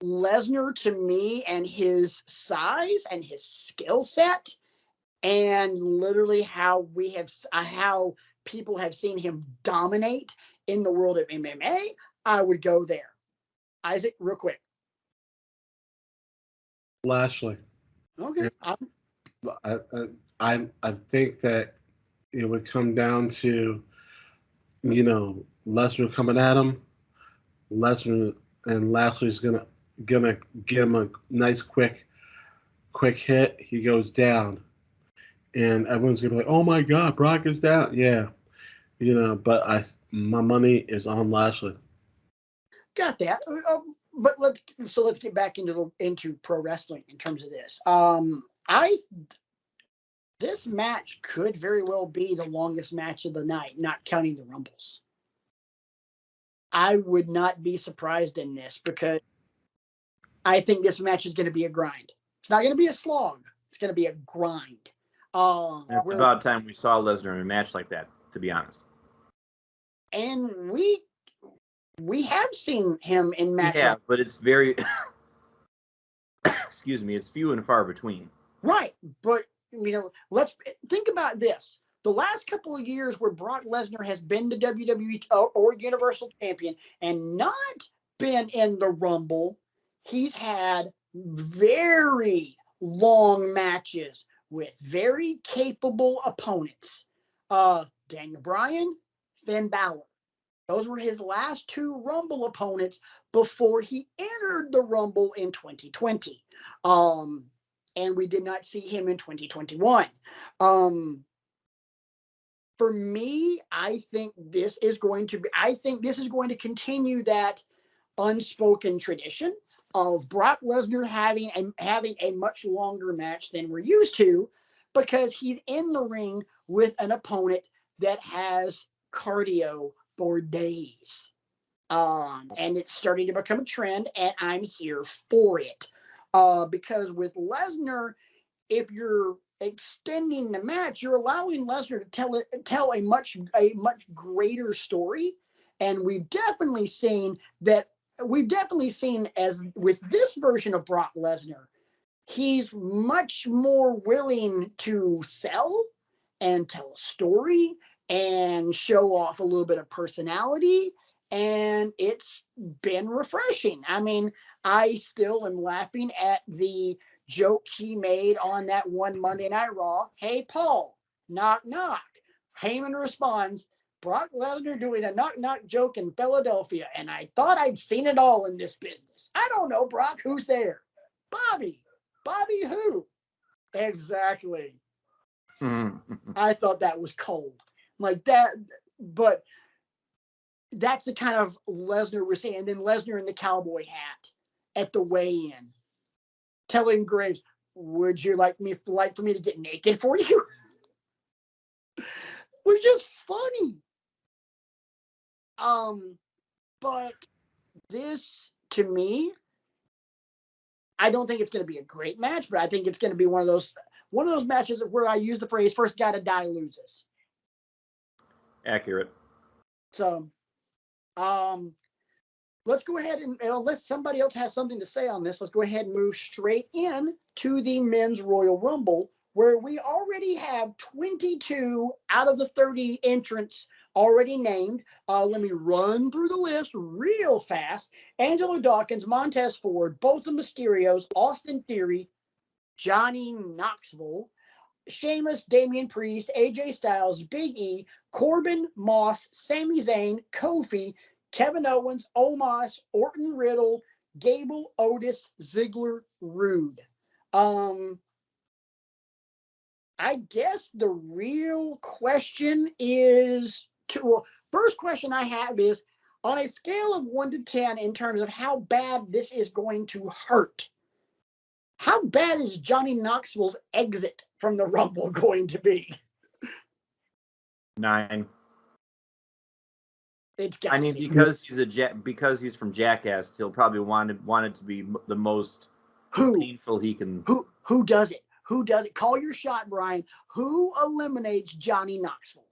Lesnar, to me, and his size and his skill set, and literally how people have seen him dominate in the world of MMA, I would go there. Isaac, real quick. Lashley. Okay. I think that it would come down to, Lesnar coming at him. Lesnar and Lashley's gonna get him a nice quick hit. He goes down, and everyone's gonna be like, "Oh my God, Brock is down." Yeah, but my money is on Lashley. Got that. But let's get back into pro wrestling in terms of this. This match could very well be the longest match of the night, not counting the Rumbles. I would not be surprised in this because I think this match is going to be a grind. It's not going to be a slog. It's going to be a grind. It's about time we saw Lesnar in a match like that, to be honest. And we have seen him in matches. Yeah, but it's very, excuse me, it's few and far between. Right, but let's think about this. The last couple of years where Brock Lesnar has been the WWE or Universal Champion and not been in the Rumble, he's had very long matches with very capable opponents. Daniel Bryan, Finn Balor. Those were his last 2 Rumble opponents before he entered the Rumble in 2020. And we did not see him in 2021. for me, I think this is going to continue that unspoken tradition of Brock Lesnar having a much longer match than we're used to, because he's in the ring with an opponent that has cardio for days. And it's starting to become a trend, and I'm here for it. Because with Lesnar, if you're extending the match, you're allowing Lesnar to tell a much greater story. And we've definitely seen as with this version of Brock Lesnar, he's much more willing to sell and tell a story and show off a little bit of personality. And it's been refreshing. I mean, I still am laughing at the joke he made on that one Monday Night Raw. Hey, Paul, knock, knock. Heyman responds, Brock Lesnar doing a knock, knock joke in Philadelphia. And I thought I'd seen it all in this business. I don't know, Brock, who's there? Bobby. Bobby who? Exactly. I thought that was cold. Like that, but that's the kind of Lesnar we're seeing. And then Lesnar in the cowboy hat at the weigh-in, telling Graves, would you like for me to get naked for you? Which is funny. But this, to me, I don't think it's going to be a great match, but I think it's going to be one of those matches where I use the phrase "first guy to die loses." Accurate. So, let's go ahead and unless somebody else has something to say on this, let's go ahead and move straight in to the Men's Royal Rumble, where we already have 22 out of the 30 entrants already named. Let me run through the list real fast. Angelo Dawkins, Montez Ford, both the Mysterios, Austin Theory, Johnny Knoxville, Sheamus, Damian Priest, AJ Styles, Big E, Corbin, Moss, Sami Zayn, Kofi, Kevin Owens, Omos, Orton, Riddle, Gable, Otis, Ziggler, Rude. I guess the real question is first question I have is, on a scale of 1 to 10 in terms of how bad this is going to hurt, how bad is Johnny Knoxville's exit from the Rumble going to be? 9. It's got I mean, because he's from Jackass, he'll probably want it to be the most painful he can. Who does it? Who does it? Call your shot, Brian. Who eliminates Johnny Knoxville?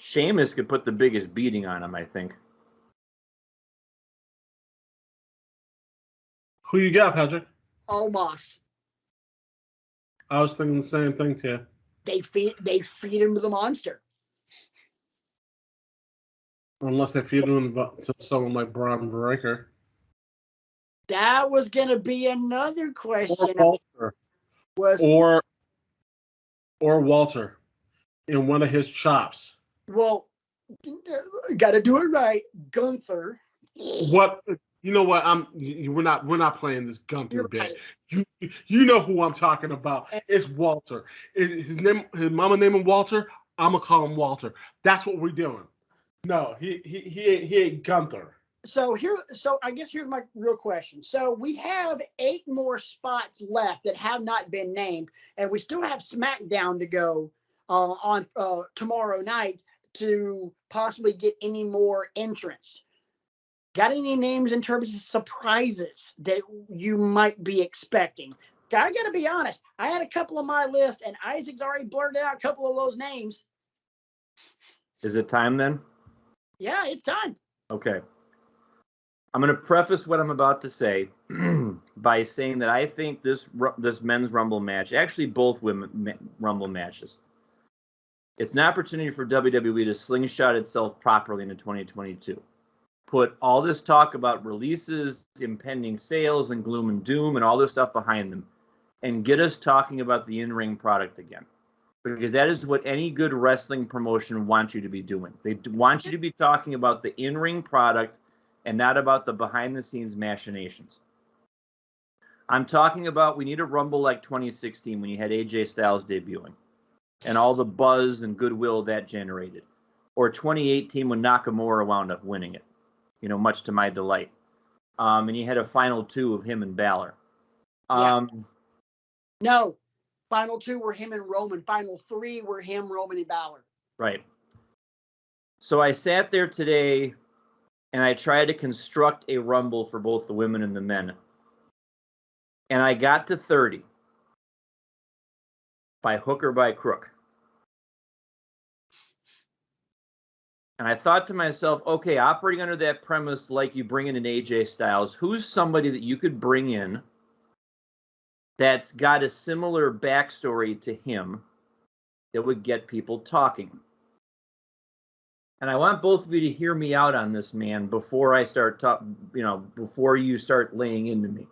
Sheamus could put the biggest beating on him, I think. Who you got, Patrick? Omos. I was thinking the same thing too. They feed him to the monster. Unless they feed him to someone like Braun Breaker. That was going to be another question. Or Walter. Or Walter in one of his chops. Well, got to do it right. Gunther. What? You know what? We're not playing this Gunther bit. Right. You know who I'm talking about. It's Walter. His mama named him Walter. I'm gonna call him Walter. That's what we're doing. No, he ain't Gunther. So I guess here's my real question. So we have 8 more spots left that have not been named, and we still have SmackDown to go on tomorrow night to possibly get any more entrants. Got any names in terms of surprises that you might be expecting? I got to be honest. I had a couple on my list, and Isaac's already blurted out a couple of those names. Is it time then? Yeah, it's time. Okay. I'm going to preface what I'm about to say by saying that I think this men's Rumble match, actually both women Rumble matches, it's an opportunity for WWE to slingshot itself properly into 2022. Put all this talk about releases, impending sales, and gloom and doom, and all this stuff behind them, and get us talking about the in-ring product again. Because that is what any good wrestling promotion wants you to be doing. They want you to be talking about the in-ring product and not about the behind-the-scenes machinations. I'm talking about we need a Rumble like 2016 when you had AJ Styles debuting. and all the buzz and goodwill that generated. Or 2018 when Nakamura wound up winning it, much to my delight. And you had a final two of him and Balor. No, final two were him and Roman. Final three were him, Roman, and Balor. Right. So I sat there today and I tried to construct a Rumble for both the women and the men. And I got to 30 by hook or by crook. And I thought to myself, okay, operating under that premise, like you bring in an AJ Styles, who's somebody that you could bring in that's got a similar backstory to him that would get people talking? And I want both of you to hear me out on this, man, before I start before you start laying into me.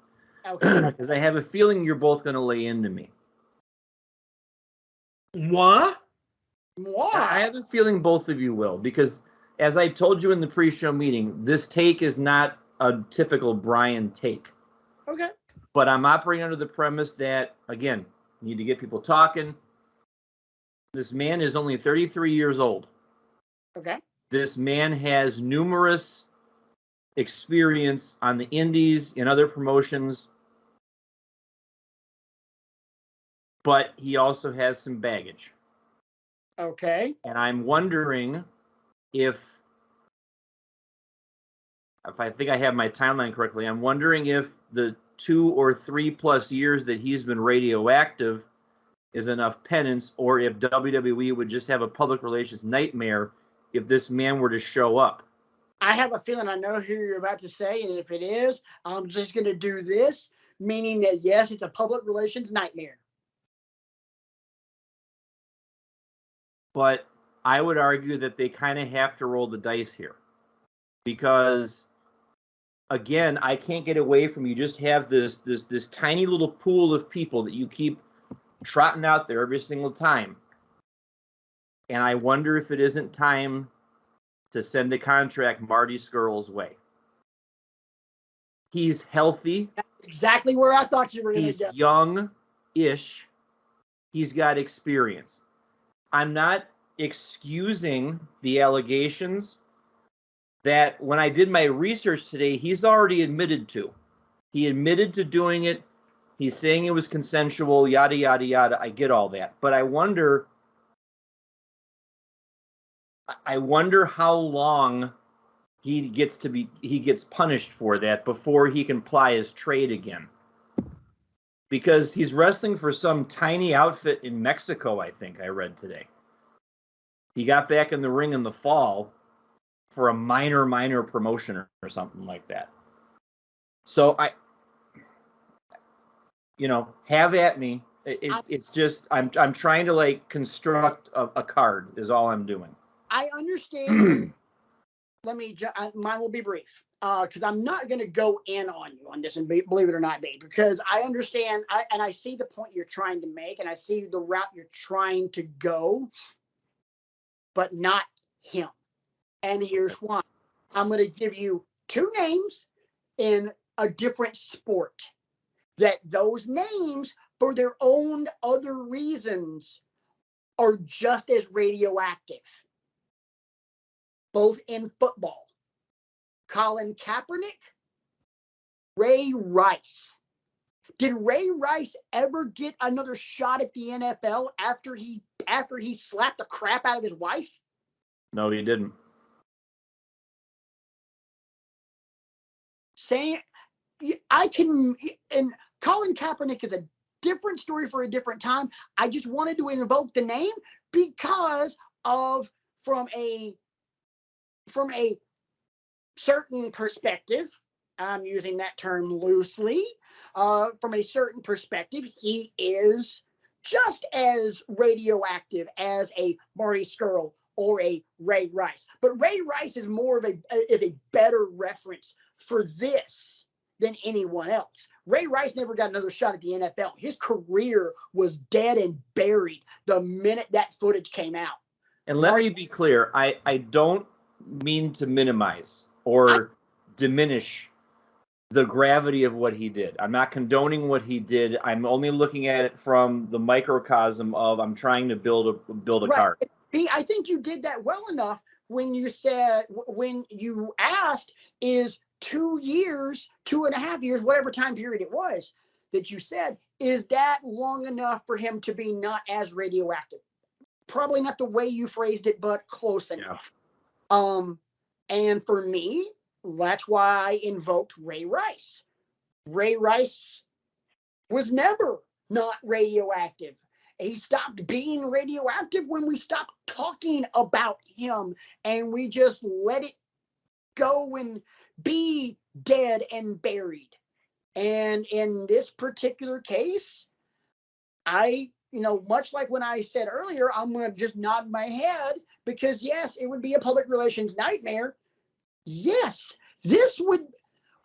Okay. Because I have a feeling you're both going to lay into me. What? I have a feeling both of you will, because as I told you in the pre-show meeting, this take is not a typical Brian take. Okay. But I'm operating under the premise that, again, you need to get people talking. This man is only 33 years old. Okay. This man has numerous experience on the indies and other promotions, but he also has some baggage. Okay. And I'm wondering if I think I have my timeline correctly, I'm wondering if the 2 or 3 plus years that he's been radioactive is enough penance, or if WWE would just have a public relations nightmare if this man were to show up. I have a feeling I know who you're about to say, and if it is, I'm just going to do this, meaning that, yes, it's a public relations nightmare. But I would argue that they kind of have to roll the dice here. Because, again, I can't get away from, you just have this tiny little pool of people that you keep trotting out there every single time. And I wonder if it isn't time to send a contract Marty Scurll's way. He's healthy. That's exactly where I thought you were going to go. He's young-ish. He's got experience. I'm not excusing the allegations that when I did my research today, he's already admitted to. He admitted to doing it. He's saying it was consensual, yada, yada, yada. I get all that. But I wonder how long he gets punished for that before he can ply his trade again. Because he's wrestling for some tiny outfit in Mexico, I think I read today. He got back in the ring in the fall for a minor promotion or something like that. So have at me. It's just I'm trying to construct a card is all I'm doing. I understand. Mine will be brief because I'm not going to go in on you on this, and believe it or not, babe, because I understand and I see the point you're trying to make, and I see the route you're trying to go, but not him. And here's why. I'm going to give you 2 names in a different sport that those names, for their own other reasons, are just as radioactive. Both in football. Colin Kaepernick, Ray Rice. Did Ray Rice ever get another shot at the NFL after he slapped the crap out of his wife? No, he didn't. And Colin Kaepernick is a different story for a different time. I just wanted to invoke the name because of from a certain perspective, I'm using that term loosely, from a certain perspective, he is just as radioactive as a Marty Scurll or a Ray Rice. But Ray Rice is is a better reference for this than anyone else. Ray Rice never got another shot at the NFL. His career was dead and buried the minute that footage came out. And let me be clear, I don't mean to minimize or diminish the gravity of what he did. I'm not condoning what he did. I'm only looking at it from the microcosm of I'm trying to build a Right. card. I think you did that well enough when you said, when you asked, is 2 years, 2.5 years, whatever time period it was that you said, is that long enough for him to be not as radioactive? Probably not the way you phrased it, but close enough. And for me, that's why I invoked Ray Rice. Ray Rice was never not radioactive. He stopped being radioactive when we stopped talking about him and we just let it go and be dead and buried. And in this particular case, much like when I said earlier, I'm going to just nod my head because, yes, it would be a public relations nightmare. Yes,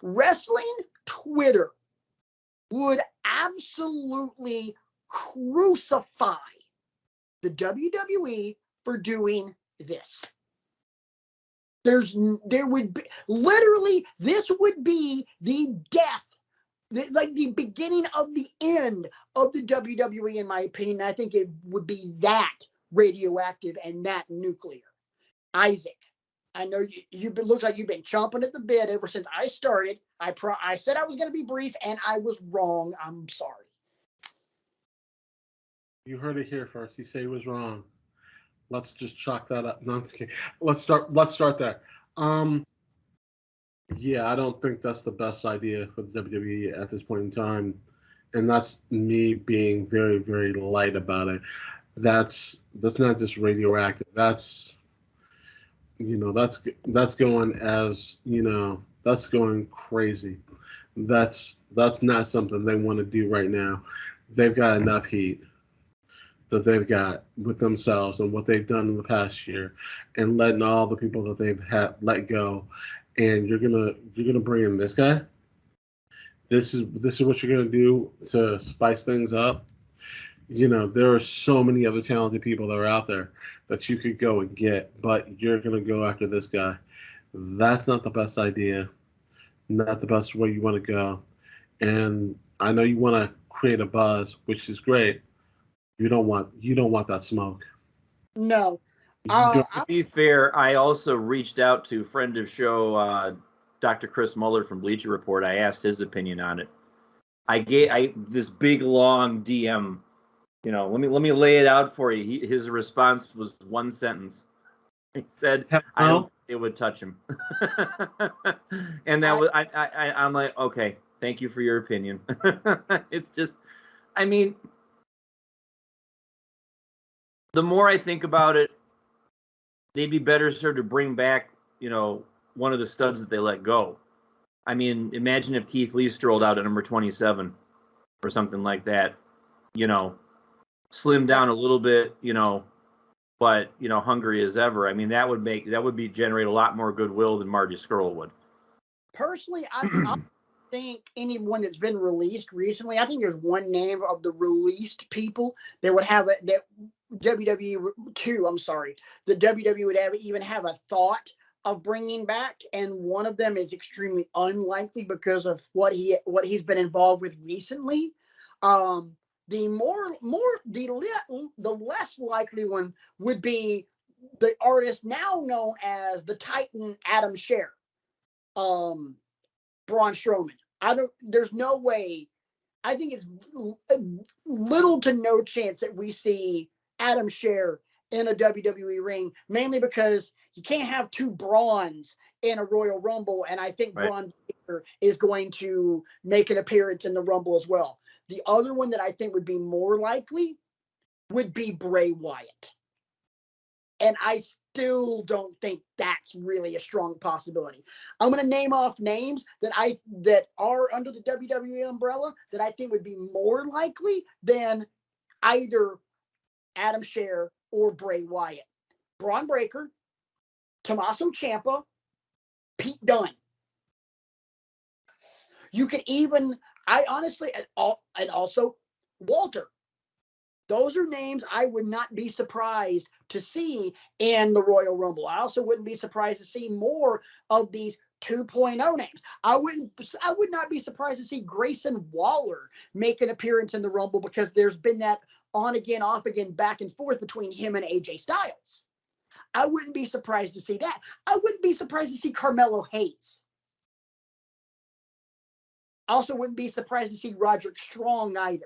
wrestling Twitter would absolutely crucify the WWE for doing this. There would be literally, this would be the death, like the beginning of the end of the WWE, in my opinion. I think it would be that radioactive and that nuclear. Isaac, I know you looks like you've been chomping at the bit ever since I started. I said I was going to be brief, and I was wrong. I'm sorry. You heard it here first. He said he was wrong. Let's just chalk that up. No, I'm just kidding. Let's start there. Yeah, I don't think that's the best idea for the WWE at this point in time, and that's me being very, very light about it. That's not just radioactive. That's that's going that's going crazy. That's not something they want to do right now. They've got enough heat that they've got with themselves and what they've done in the past year, and letting all the people that they've had let go, and you're gonna bring in this guy. This is what you're gonna do to spice things up. There are so many other talented people that are out there that you could go and get, but you're gonna go after this guy. That's not the best idea, not the best way you want to go. And I know you want to create a buzz, which is great. You don't want that smoke. No. To be fair, I also reached out to friend of show Dr. Chris Muller from Bleacher Report. I asked his opinion on it. I gave this big long DM. Let me lay it out for you. His response was one sentence. He said, "I don't think it would touch him," and that was I'm like, okay, thank you for your opinion. It's just, I mean, the more I think about it, they'd be better served to bring back, one of the studs that they let go. I mean, imagine if Keith Lee strolled out at number 27 or something like that, slim down a little bit, but, hungry as ever. I mean, that would generate a lot more goodwill than Marty Scurll would. Personally, I think anyone that's been released recently, I think there's one name of the released people that would have that WWE two. I'm sorry, the WWE would even have a thought of bringing back, and one of them is extremely unlikely because of what he's been involved with recently. The less likely one would be the artist now known as the Titan Adam Scherr. Braun Strowman. There's no way. I think it's little to no chance that we see Adam Scherr in a WWE ring, mainly because you can't have two Brauns in a Royal Rumble, and I think Braun Breaker is going to make an appearance in the Rumble as well. The other one that I think would be more likely would be Bray Wyatt. And I still don't think that's really a strong possibility. I'm going to name off names that are under the WWE umbrella that I think would be more likely than either Adam Scherr or Bray Wyatt. Braun Breaker, Tommaso Ciampa, Pete Dunne. You could even, and also Walter. Those are names I would not be surprised to see in the Royal Rumble. I also wouldn't be surprised to see more of these 2.0 names. I would not be surprised to see Grayson Waller make an appearance in the Rumble because there's been that on again, off again, back and forth between him and AJ Styles. I wouldn't be surprised to see that. I wouldn't be surprised to see Carmelo Hayes. Also wouldn't be surprised to see Roderick Strong either.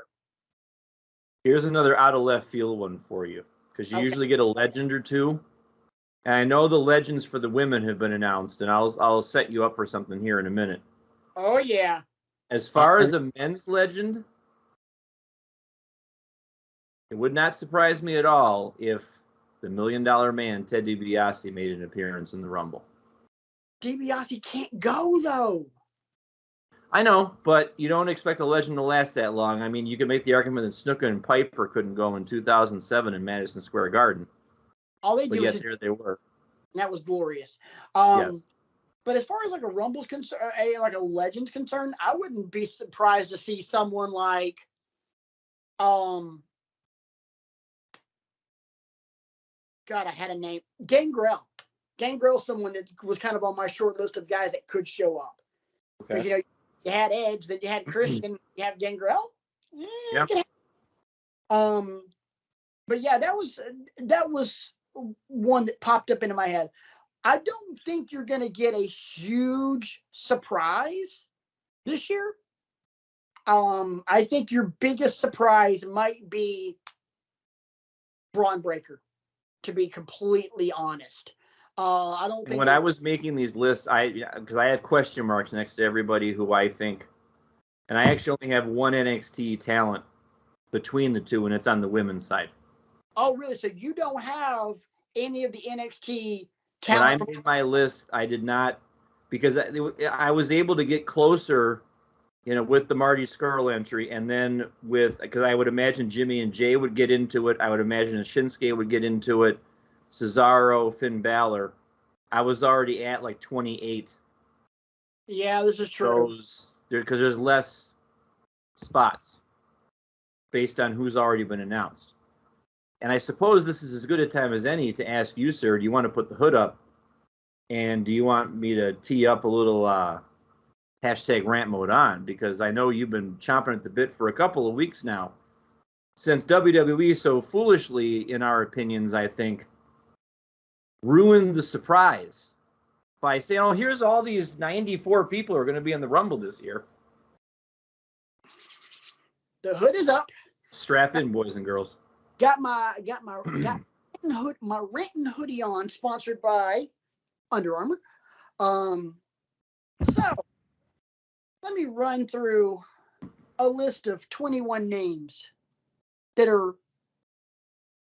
Here's another out of left field one for you, because you usually get a legend or two. And I know the legends for the women have been announced, and I'll set you up for something here in a minute. Oh, yeah. As far as a men's legend, it would not surprise me at all if the $1 Million Man, Ted DiBiase, made an appearance in the Rumble. DiBiase can't go, though. I know, but you don't expect a legend to last that long. I mean, you could make the argument that Snuka and Piper couldn't go in 2007 in Madison Square Garden. All they But do yet is there they were. that was glorious. Yes. But as far as like a Rumble's concerned, like a legend's concerned, I wouldn't be surprised to see someone like, God, I had a name, Gangrel. Gangrel's someone that was kind of on my short list of guys that could show up. Because Okay. you had Edge, then you had Christian, you have Gangrel. Yeah. But yeah, that was one that popped up into my head. I don't think you're going to get a huge surprise this year. I think your biggest surprise might be Braun Breaker, to be completely honest. I don't think. When I was making these lists, because I have question marks next to everybody who I think, and I actually only have one NXT talent between the two, and it's on the women's side. Oh, really? So you don't have any of the NXT talent? When I made my list, I did not, because I was able to get closer, with the Marty Scurll entry, and then because I would imagine Jimmy and Jay would get into it. I would imagine Shinsuke would get into it. Cesaro, Finn Balor. I was already at like 28. Yeah, this is true. Because there's less spots based on who's already been announced. And I suppose this is as good a time as any to ask you, sir, do you want to put the hood up? And do you want me to tee up a little hashtag rant mode on? Because I know you've been chomping at the bit for a couple of weeks now. Since WWE so foolishly, in our opinions, I think, ruined the surprise by saying, oh, here's all these 94 people who are going to be in the Rumble this year. The hood is up. Strap in, boys and girls. Got my written hoodie on, sponsored by Under Armour. So let me run through a list of 21 names that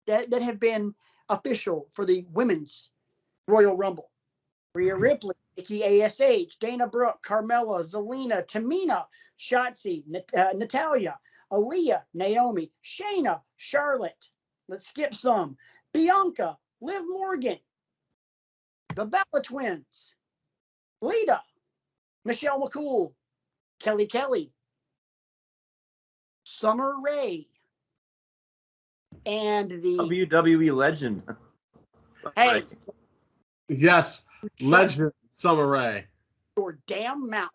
have been official for the women's Royal Rumble. Rhea Ripley, Nikki ASH, Dana Brooke, Carmella, Zelina, Tamina, Shotzi, Natalya, Aaliyah, Naomi, Shayna, Charlotte. Let's skip some. Bianca, Liv Morgan, the Bella Twins, Lita, Michelle McCool, Kelly, Summer Rae, and the WWE legend. Hey, yes, legend Summer Rae. Your damn mouth.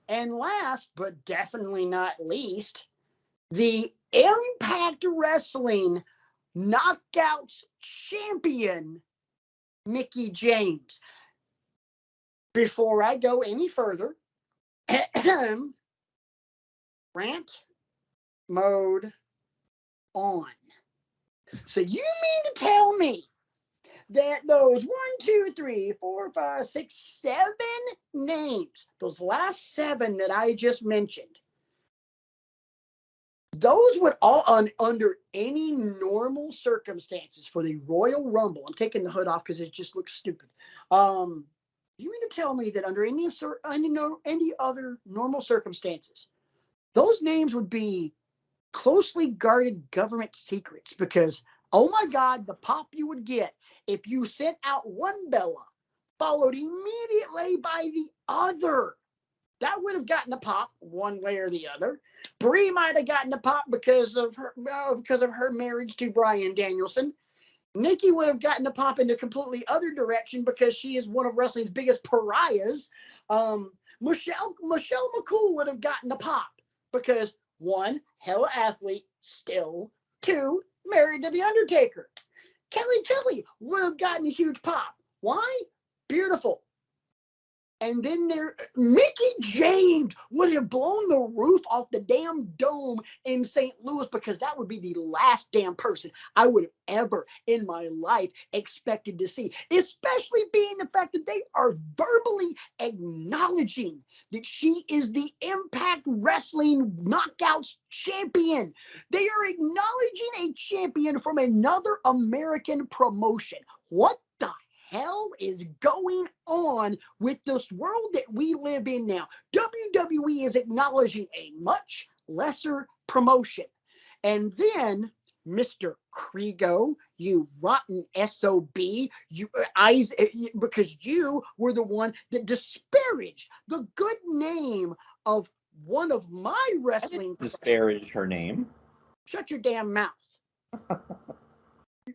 And last, but definitely not least, the Impact Wrestling Knockouts champion, Mickie James. Before I go any further, rant mode on. So you mean to tell me that those 1, 2, 3, 4, 5, 6, 7 names, those last 7 that I just mentioned, those would all, under any normal circumstances for the Royal Rumble, I'm taking the hood off because it just looks stupid. You mean to tell me that under any other normal circumstances, those names would be closely guarded government secrets? Because, oh my God, the pop you would get if you sent out one Bella, followed immediately by the other. That would have gotten a pop one way or the other. Brie might have gotten a pop because of her marriage to Bryan Danielson. Nikki would have gotten the pop in the completely other direction because she is one of wrestling's biggest pariahs. Michelle McCool would have gotten the pop because, one, hella athlete still, two, married to The Undertaker. Kelly would have gotten a huge pop. Why? Beautiful. And then Mickie James would have blown the roof off the damn dome in St. Louis because that would be the last damn person I would have ever in my life expected to see, especially being the fact that they are verbally acknowledging that she is the Impact Wrestling Knockouts champion. They are acknowledging a champion from another American promotion. What the hell is going on with this world that we live in now? WWE is acknowledging a much lesser promotion. And then, Mr. Kriego, you rotten SOB, because you were the one that disparaged the good name of one of my wrestling. Disparage her name. Shut your damn mouth.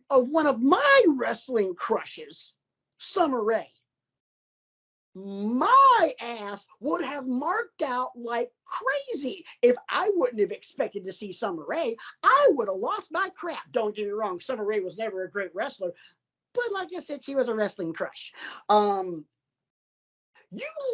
Of one of my wrestling crushes, Summer Rae. My ass would have marked out like crazy if I wouldn't have expected to see Summer Rae. I would have lost my crap. Don't get me wrong, Summer Rae was never a great wrestler, but like I said, she was a wrestling crush. You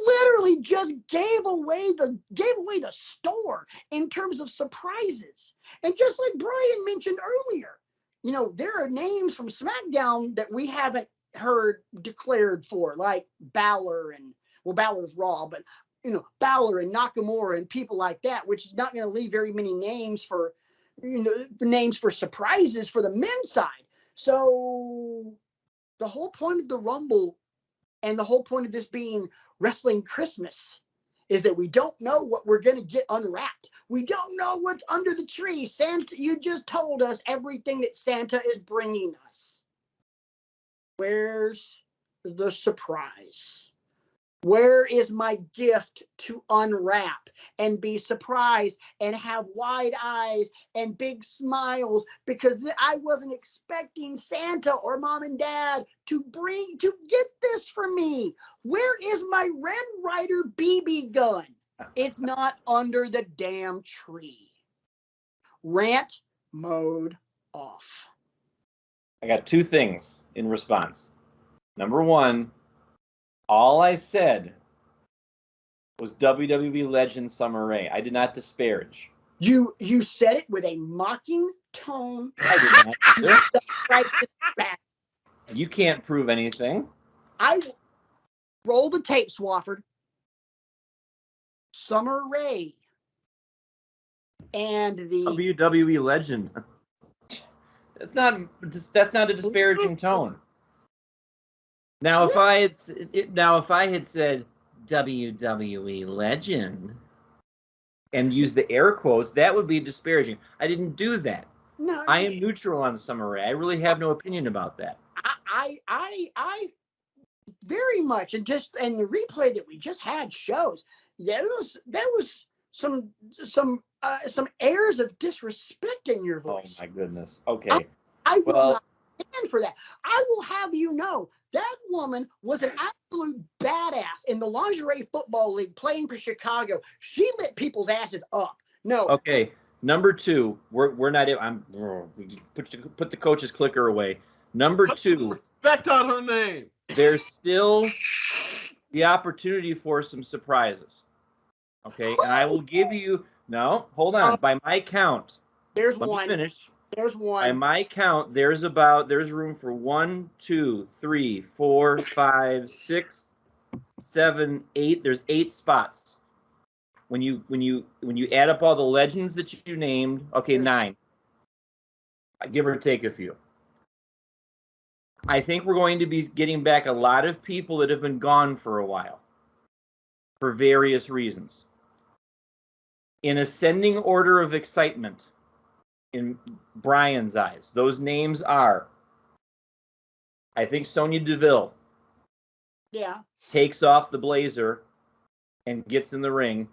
literally just gave away the store in terms of surprises. And just like Brian mentioned earlier, you know, there are names from SmackDown that we haven't heard declared for, like Balor and, well, Balor's Raw, but, you know, Balor and Nakamura and people like that, which is not going to leave very many names for, you know, names for surprises for the men's side. So the whole point of the Rumble and the whole point of this being Wrestling Christmas is that we don't know what we're going to get unwrapped. We don't know what's under the tree. Santa, you just told us everything that Santa is bringing us. Where's the surprise? Where is my gift to unwrap and be surprised and have wide eyes and big smiles because I wasn't expecting Santa or Mom and Dad to get this for me? Where is my Red Ryder BB gun? It's not under the damn tree. Rant mode off. I got two things in response. Number one, all I said was WWE legend Summer Rae. I did not disparage. You said it with a mocking tone. I did not. You can't prove anything. I roll the tape, Swafford. Summer Rae and the WWE legend. That's not a disparaging tone. Now, if I had said WWE legend and used the air quotes, that would be disparaging. I didn't do that. No, I am neutral on Summer Rae. I really have no opinion about that. I very much, and the replay that we just had shows there was some airs of disrespect in your voice. Oh my goodness. Okay. I will not stand for that. I will have you know that woman was an absolute badass in the Lingerie Football League playing for Chicago. She lit people's asses up. No. Okay. Number two, we're not. Put the coach's clicker away. Number two, respect on her name. There's still the opportunity for some surprises. Okay, and I will give you. No, hold on. By my count, there's let one. me finish. There's one. By my count, there's room for 1, 2, 3, 4, 5, 6, 7, 8. There's 8 spots. When you add up all the legends that you named, okay, 9. I give or take a few. I think we're going to be getting back a lot of people that have been gone for a while for various reasons. In ascending order of excitement, in Brian's eyes, those names are, I think Sonya Deville takes off the blazer and gets in the ring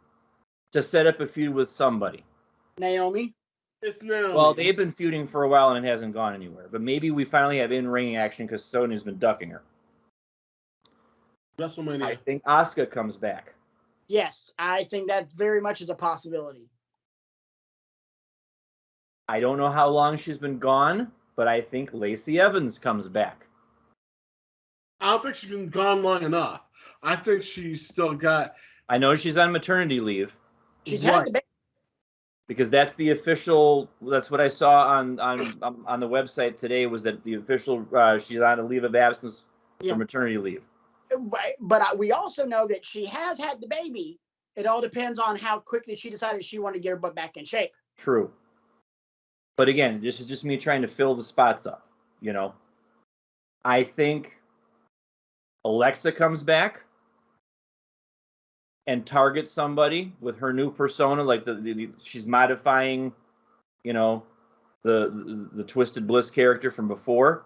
to set up a feud with somebody. Naomi. It's Naomi. Well, they've been feuding for a while and it hasn't gone anywhere. But maybe we finally have in-ring action because Sonya's been ducking her. WrestleMania. I think Asuka comes back. Yes, I think that very much is a possibility. I don't know how long she's been gone, but I think Lacey Evans comes back. I don't think she's been gone long enough. I think she's still got. I know she's on maternity leave. She's Right. had the baby. Because that's the official. That's what I saw on the website today. Was that the official? She's on a leave of absence for maternity leave. But we also know that she has had the baby. It all depends on how quickly she decided she wanted to get her butt back in shape. True. But again, this is just me trying to fill the spots up. You know, I think Alexa comes back and targets somebody with her new persona, like she's modifying, you know, the Twisted Bliss character from before.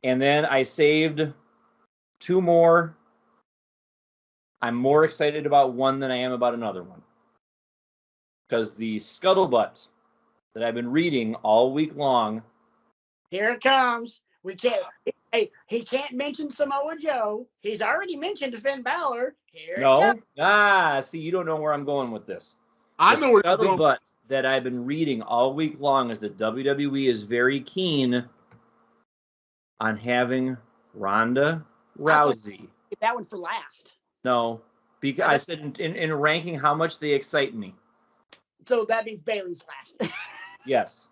And then I saved 2 more. I'm more excited about one than I am about another one. Because the scuttlebutt that I've been reading all week long. Here it comes. We can't. Hey, he can't mention Samoa Joe. He's already mentioned Finn Balor. Here it comes. See, you don't know where I'm going with this. I know where the scuttlebutt that I've been reading all week long is that WWE is very keen on having Ronda Rousey. That one for last. No, because I said in ranking how much they excite me. So that means Bayley's last. Yes.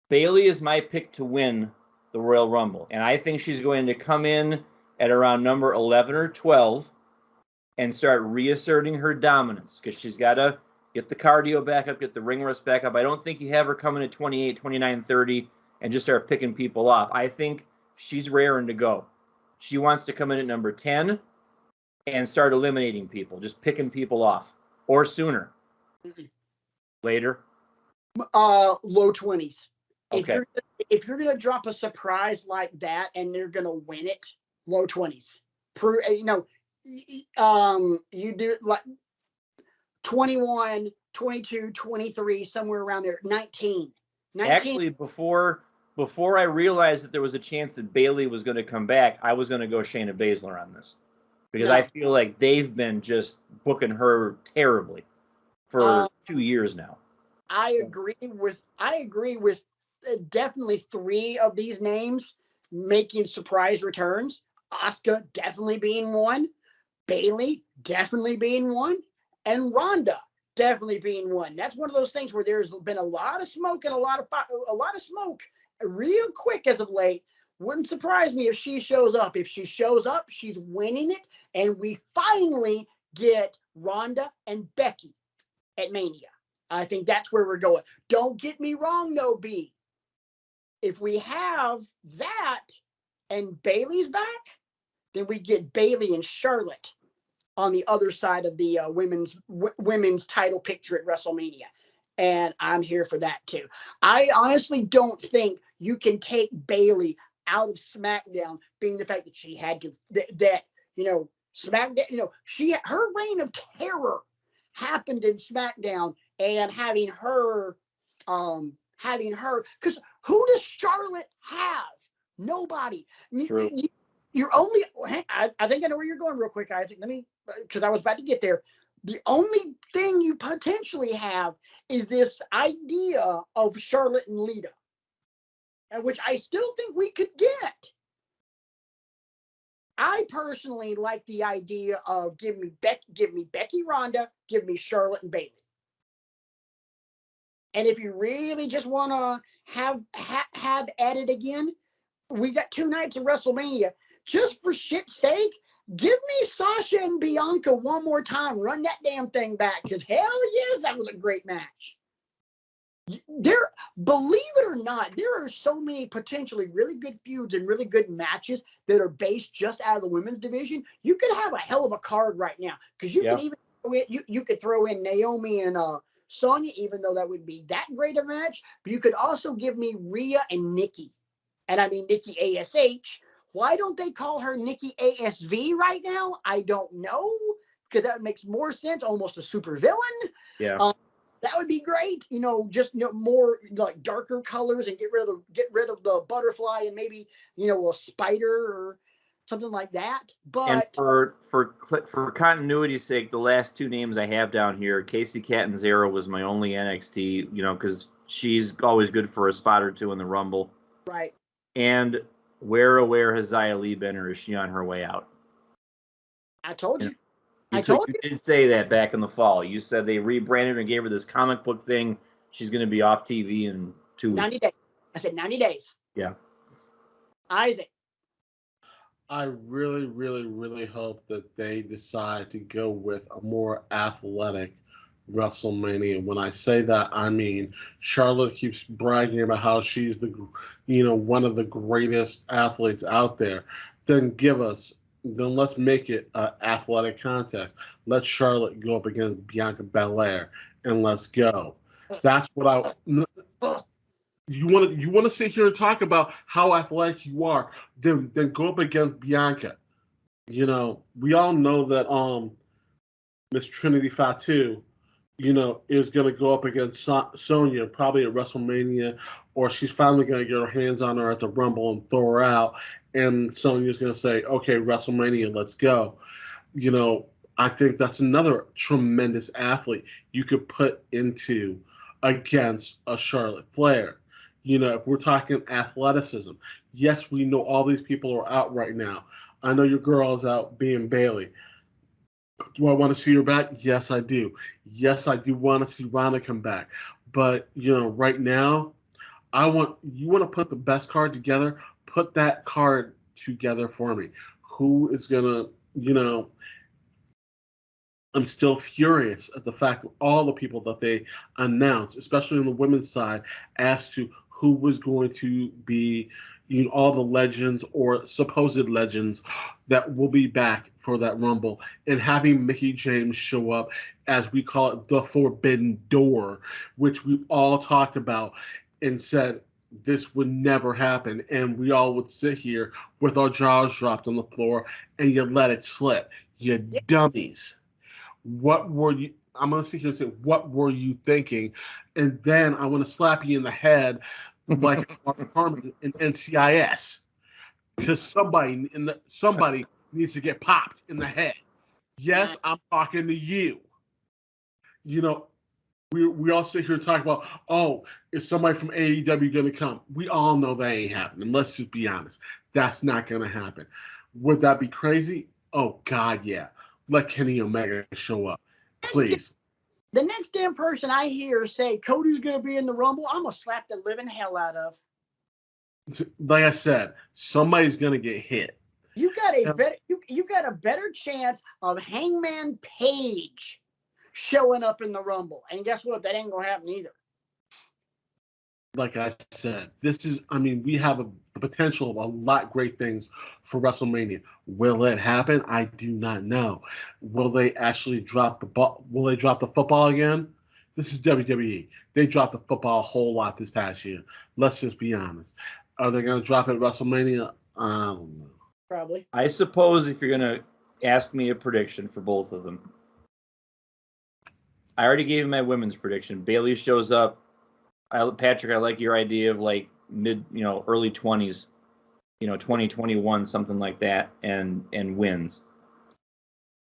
Bayley is my pick to win the Royal Rumble. And I think she's going to come in at around number 11 or 12 and start reasserting her dominance because she's got to get the cardio back up, get the ring rust back up. I don't think you have her coming at 28, 29, 30 and just start picking people off. I think she's raring to go. She wants to come in at number 10 and start eliminating people, just picking people off. Or sooner. Mm-mm. Later? Low 20s. Okay. If you're gonna drop a surprise like that and they're gonna win it, low 20s. You do like 21, 22, 23, somewhere around there. 19. Actually, before I realized that there was a chance that Bayley was going to come back, I was going to go Shayna Baszler on this. Because I feel like they've been just booking her terribly for 2 years now. I agree with definitely 3 of these names making surprise returns. Asuka definitely being one, Bayley definitely being one, and Ronda definitely being one. That's one of those things where there's been a lot of smoke and a lot of smoke real quick as of late. Wouldn't surprise me if she shows up. If she shows up, she's winning it, and we finally get Ronda and Becky at Mania. I think that's where we're going. Don't get me wrong, though, B. If we have that and Bayley's back, then we get Bayley and Charlotte on the other side of the women's title picture at WrestleMania. And I'm here for that, too. I honestly don't think you can take Bayley out of SmackDown, being the fact that she had to, SmackDown, her reign of terror happened in SmackDown, and having her, because who does Charlotte have? Nobody. True. You're only, I think I know where you're going real quick, Isaac. Let me, because I was about to get there. The only thing you potentially have is this idea of Charlotte and Lita, which I still think we could get. I personally like the idea of give me Becky Ronda, give me Charlotte and Bayley. And if you really just want to have at it again, we got 2 nights of WrestleMania. Just for shit's sake, give me Sasha and Bianca one more time. Run that damn thing back, because hell yes, that was a great match. Believe it or not, there are so many potentially really good feuds and really good matches that are based just out of the women's division. You could have a hell of a card right now, because you could even you could throw in Naomi and Sonya, even though that would be that great a match. But you could also give me Rhea and Nikki, and I mean Nikki ASH. Why don't they call her Nikki ASV right now? I don't know. because that makes more sense. Almost a super villain. Yeah. That would be great. Just more like darker colors and get rid of the butterfly and maybe a spider or something like that. And But for continuity's sake, the last two names I have down here, Casey Catanzaro was my only NXT, because she's always good for a spot or two in the Rumble. right. And where has Xia Li been, or is she on her way out? I told you. You did say that back in the fall. You said they rebranded and gave her this comic book thing. She's going to be off TV in 2 weeks. 90 days. I said 90 days. Yeah. Isaac. I really, really, really hope that they decide to go with a more athletic WrestleMania. When I say that, I mean Charlotte keeps bragging about how she's one of the greatest athletes out there. Then let's make it an athletic contest. Let Charlotte go up against Bianca Belair, and let's go. That's what I. You want to sit here and talk about how athletic you are, then go up against Bianca. We all know that Miss Trinity Fatu, is going to go up against Sonya probably at WrestleMania, or she's finally going to get her hands on her at the Rumble and throw her out, and Sonya's going to say, "Okay, WrestleMania, let's go." I think that's another tremendous athlete you could put into against a Charlotte Flair. If we're talking athleticism, yes, we know all these people are out right now. I know your girl is out being Bailey. Do I want to see her back? Yes, I do. Yes, I do want to see Ronda come back. But, right now, you want to put the best card together, put that card together for me. Who is going to, I'm still furious at the fact of all the people that they announced, especially on the women's side, as to who was going to be, all the legends or supposed legends that will be back for that Rumble, and having Mickie James show up, as we call it, the Forbidden Door, which we all talked about and said this would never happen, and we all would sit here with our jaws dropped on the floor, and you let it slip. You dummies. What were you? I'm going to sit here and say, what were you thinking? And then I want to slap you in the head like Mark Harmon in NCIS, because somebody needs to get popped in the head. Yes, I'm talking to you. We all sit here and talk about, oh, is somebody from AEW going to come? We all know that ain't happening. Let's just be honest. That's not going to happen. Would that be crazy? Oh, God, yeah. Let Kenny Omega show up, please. The next damn person I hear say Cody's going to be in the Rumble, I'm going to slap the living hell out of. Like I said, somebody's going to get hit. You got a better chance of Hangman Page showing up in the Rumble. And guess what? That ain't going to happen either. Like I said, we have the potential of a lot great things for WrestleMania. Will it happen? I do not know. Will they actually drop the ball? Will they drop the football again? This is WWE. They dropped the football a whole lot this past year. Let's just be honest. Are they going to drop it at WrestleMania? I don't know. Probably. I suppose if you're going to ask me a prediction for both of them, I already gave my women's prediction. Bailey shows up. Patrick, I like your idea of like early 20s, 2021, something like that, and wins.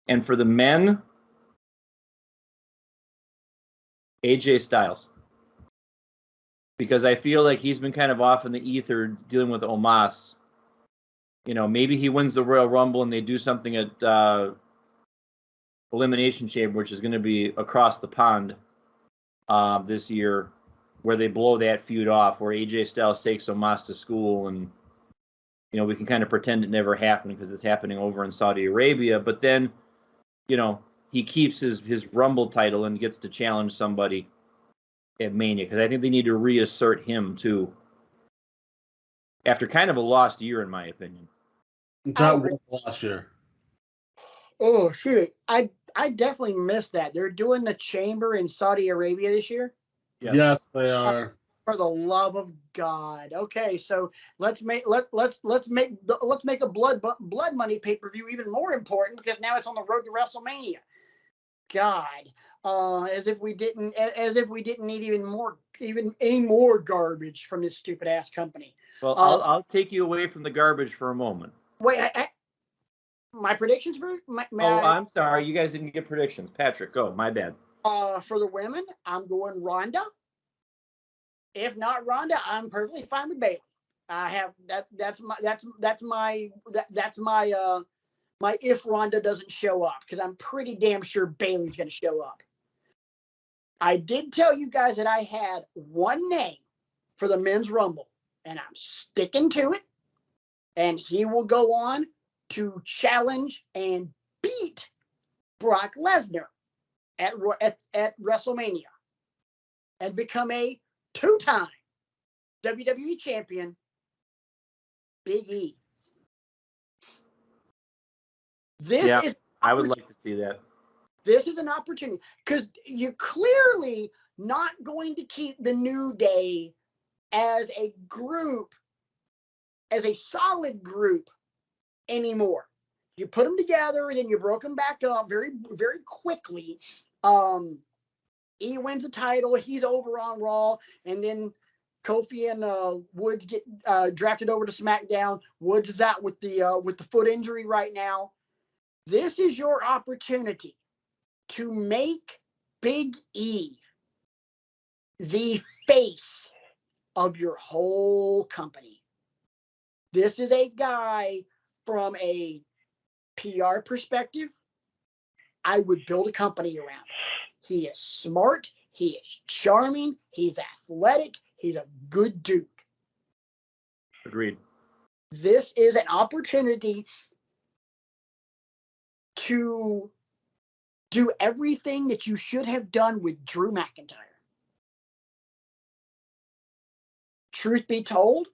And for the men, AJ Styles. Because I feel like he's been kind of off in the ether dealing with Omos. Maybe he wins the Royal Rumble and they do something at Elimination Chamber, which is going to be across the pond this year, where they blow that feud off, where AJ Styles takes Omos to school, and we can kind of pretend it never happened because it's happening over in Saudi Arabia. But then, he keeps his Rumble title and gets to challenge somebody at Mania, because I think they need to reassert him too, after kind of a lost year, in my opinion. That was last year. Oh, shoot. I definitely missed that. They're doing the Chamber in Saudi Arabia this year? Yes, they are. For the love of God. Okay, so let's make a blood money pay-per-view even more important because now it's on the road to WrestleMania. God, as if we didn't need even any more garbage from this stupid ass company. Well, I'll take you away from the garbage for a moment. Wait, my predictions for I'm sorry, you guys didn't get predictions. Patrick, go. My bad. For the women, I'm going Ronda. If not Ronda, I'm perfectly fine with Bayley. I have that. That's my if Ronda doesn't show up, because I'm pretty damn sure Bayley's going to show up. I did tell you guys that I had one name for the men's rumble, and I'm sticking to it. And he will go on to challenge and beat Brock Lesnar at WrestleMania and become a two-time WWE champion, Big E. I would like to see that. This is an opportunity because you're clearly not going to keep the New Day as a group, as a solid group anymore. You put them together and then you broke them back up very, very quickly. He wins the title. He's over on Raw, and then Kofi and Woods get drafted over to SmackDown. Woods is out with the foot injury right now. This is your opportunity to make Big E the face of your whole company. This is a guy from a PR perspective. I would build a company around him. He is smart. He is charming. He's athletic. He's a good dude. Agreed. This is an opportunity to do everything that you should have done with Drew McIntyre. Truth be told,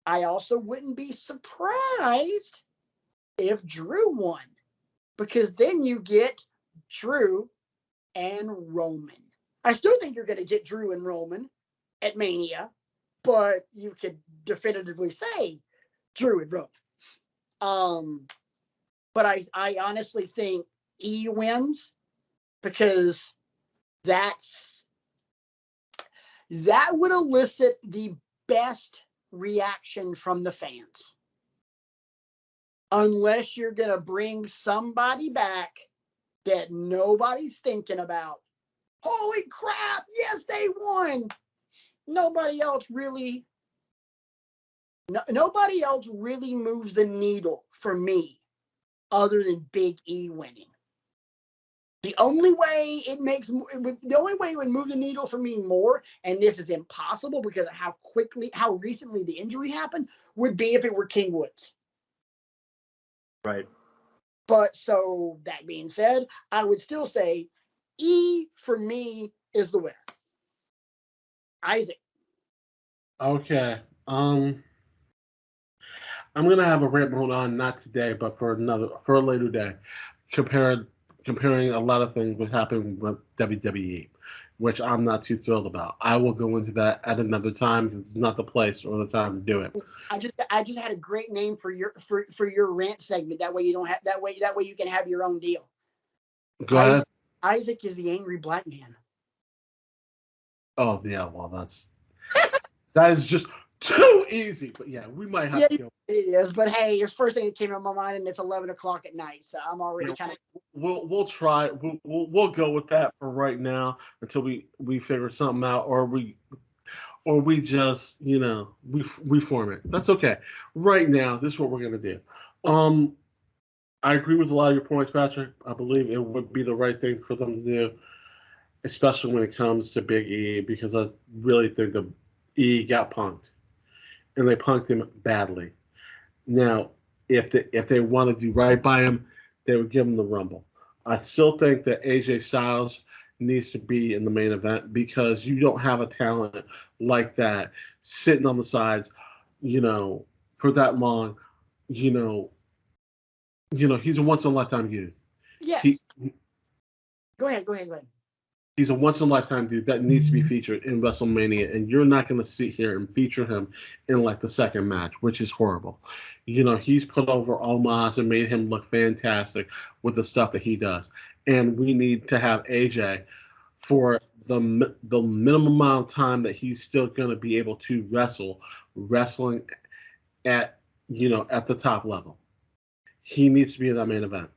I also wouldn't be surprised if Drew won, because then you get Drew and Roman. I still think you're going to get Drew and Roman at Mania, but you could definitively say Drew and Roman. But I honestly think E wins, because that would elicit the best reaction from the fans. Unless you're going to bring somebody back that nobody's thinking about. Holy crap, yes, they won. Nobody else really moves the needle for me other than Big E winning. The only way it would move the needle for me more, and this is impossible because of how recently the injury happened, would be if it were King Woods. Right. But so that being said, I would still say E for me is the winner. Isaac. Okay. I'm gonna have a rant going on, not today, but for a later day, comparing a lot of things that happened with WWE, which I'm not too thrilled about. I will go into that at another time because it's not the place or the time to do it. I just had a great name for your rant segment. That way you can have your own deal. Go ahead. Isaac is the angry black man. Oh yeah, well that is just too easy. But yeah, we might have to go. It is, but hey, it's the first thing that came to my mind, and it's 11 o'clock at night, so I'm already kind of. We'll try. We'll go with that for right now until we figure something out, or we just we form it. That's okay. Right now, this is what we're gonna do. I agree with a lot of your points, Patrick. I believe it would be the right thing for them to do, especially when it comes to Big E, because I really think that E got punked, and they punked him badly. Now, if they want to do right by him, they would give him the Rumble. I still think that AJ Styles needs to be in the main event because you don't have a talent like that sitting on the sides, for that long. He's a once in a lifetime dude. Yes. Go ahead. He's a once in a lifetime dude that needs to be featured in WrestleMania, and you're not going to sit here and feature him in like the second match, which is horrible. You know, he's put over Omos and made him look fantastic with the stuff that he does, and we need to have AJ for the minimum amount of time that he's still going to be able to wrestling at at the top level. He needs to be in that main event.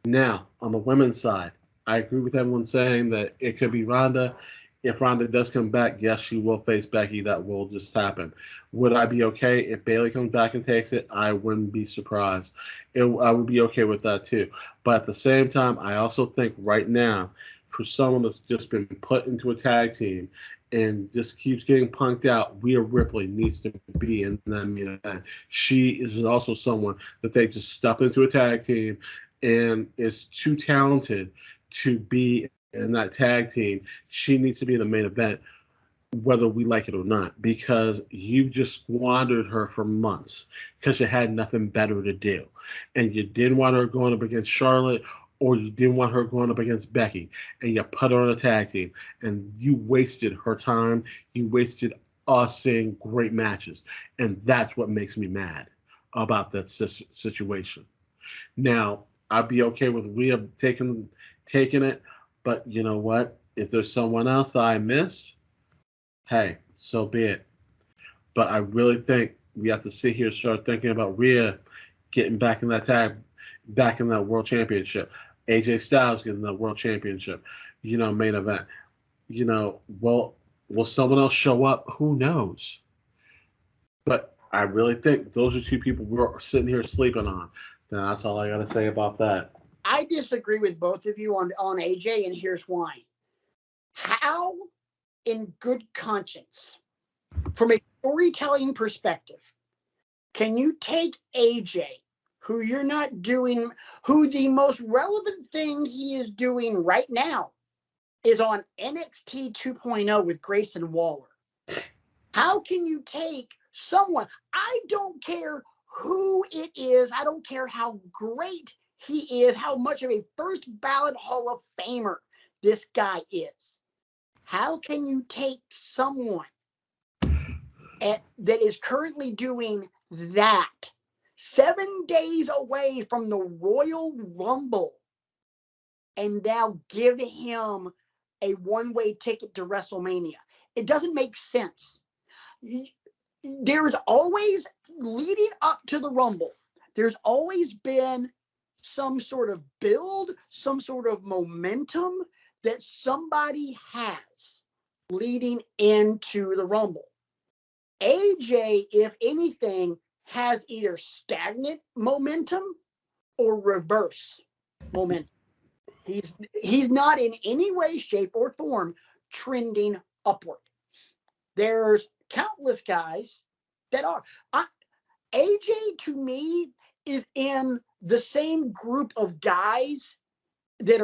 Now, on the women's side, I agree with everyone saying that it could be Ronda. If Ronda does come back, yes, she will face Becky. That will just happen. Would I be okay if Bayley comes back and takes it? I wouldn't be surprised. I would be okay with that too. But at the same time, I also think right now, for someone that's just been put into a tag team and just keeps getting punked out, Rhea Ripley needs to be in that main event. She is also someone that they just stuff into a tag team and is too talented to be in that tag team. She needs to be in the main event, whether we like it or not, because you just squandered her for months because you had nothing better to do. And you didn't want her going up against Charlotte, or you didn't want her going up against Becky, and you put her on a tag team, and you wasted her time. You wasted us seeing great matches. And that's what makes me mad about that situation. Now, I'd be okay with Rhea taking it, but you know what? If there's someone else that I missed, hey, so be it. But I really think we have to sit here and start thinking about Rhea getting back in that world championship. AJ Styles getting that world championship, main event. Will someone else show up? Who knows? But I really think those are two people we're sitting here sleeping on. Then that's all I got to say about that. I disagree with both of you on AJ, and here's why. How, in good conscience, from a storytelling perspective, can you take AJ, who the most relevant thing he is doing right now is on NXT 2.0 with Grayson Waller? How can you take someone, I don't care who it is, I don't care how great he is, how much of a first ballot Hall of Famer this guy is. How can you take someone that is currently doing that 7 days away from the Royal Rumble and now give him a one-way ticket to WrestleMania? It doesn't make sense. There's always, leading up to the Rumble, there's always been some sort of build, some sort of momentum that somebody has leading into the Rumble. AJ, if anything, has either stagnant momentum or reverse momentum. He's not in any way, shape, or form trending upward. There's countless guys that are. AJ, to me, is in the same group of guys that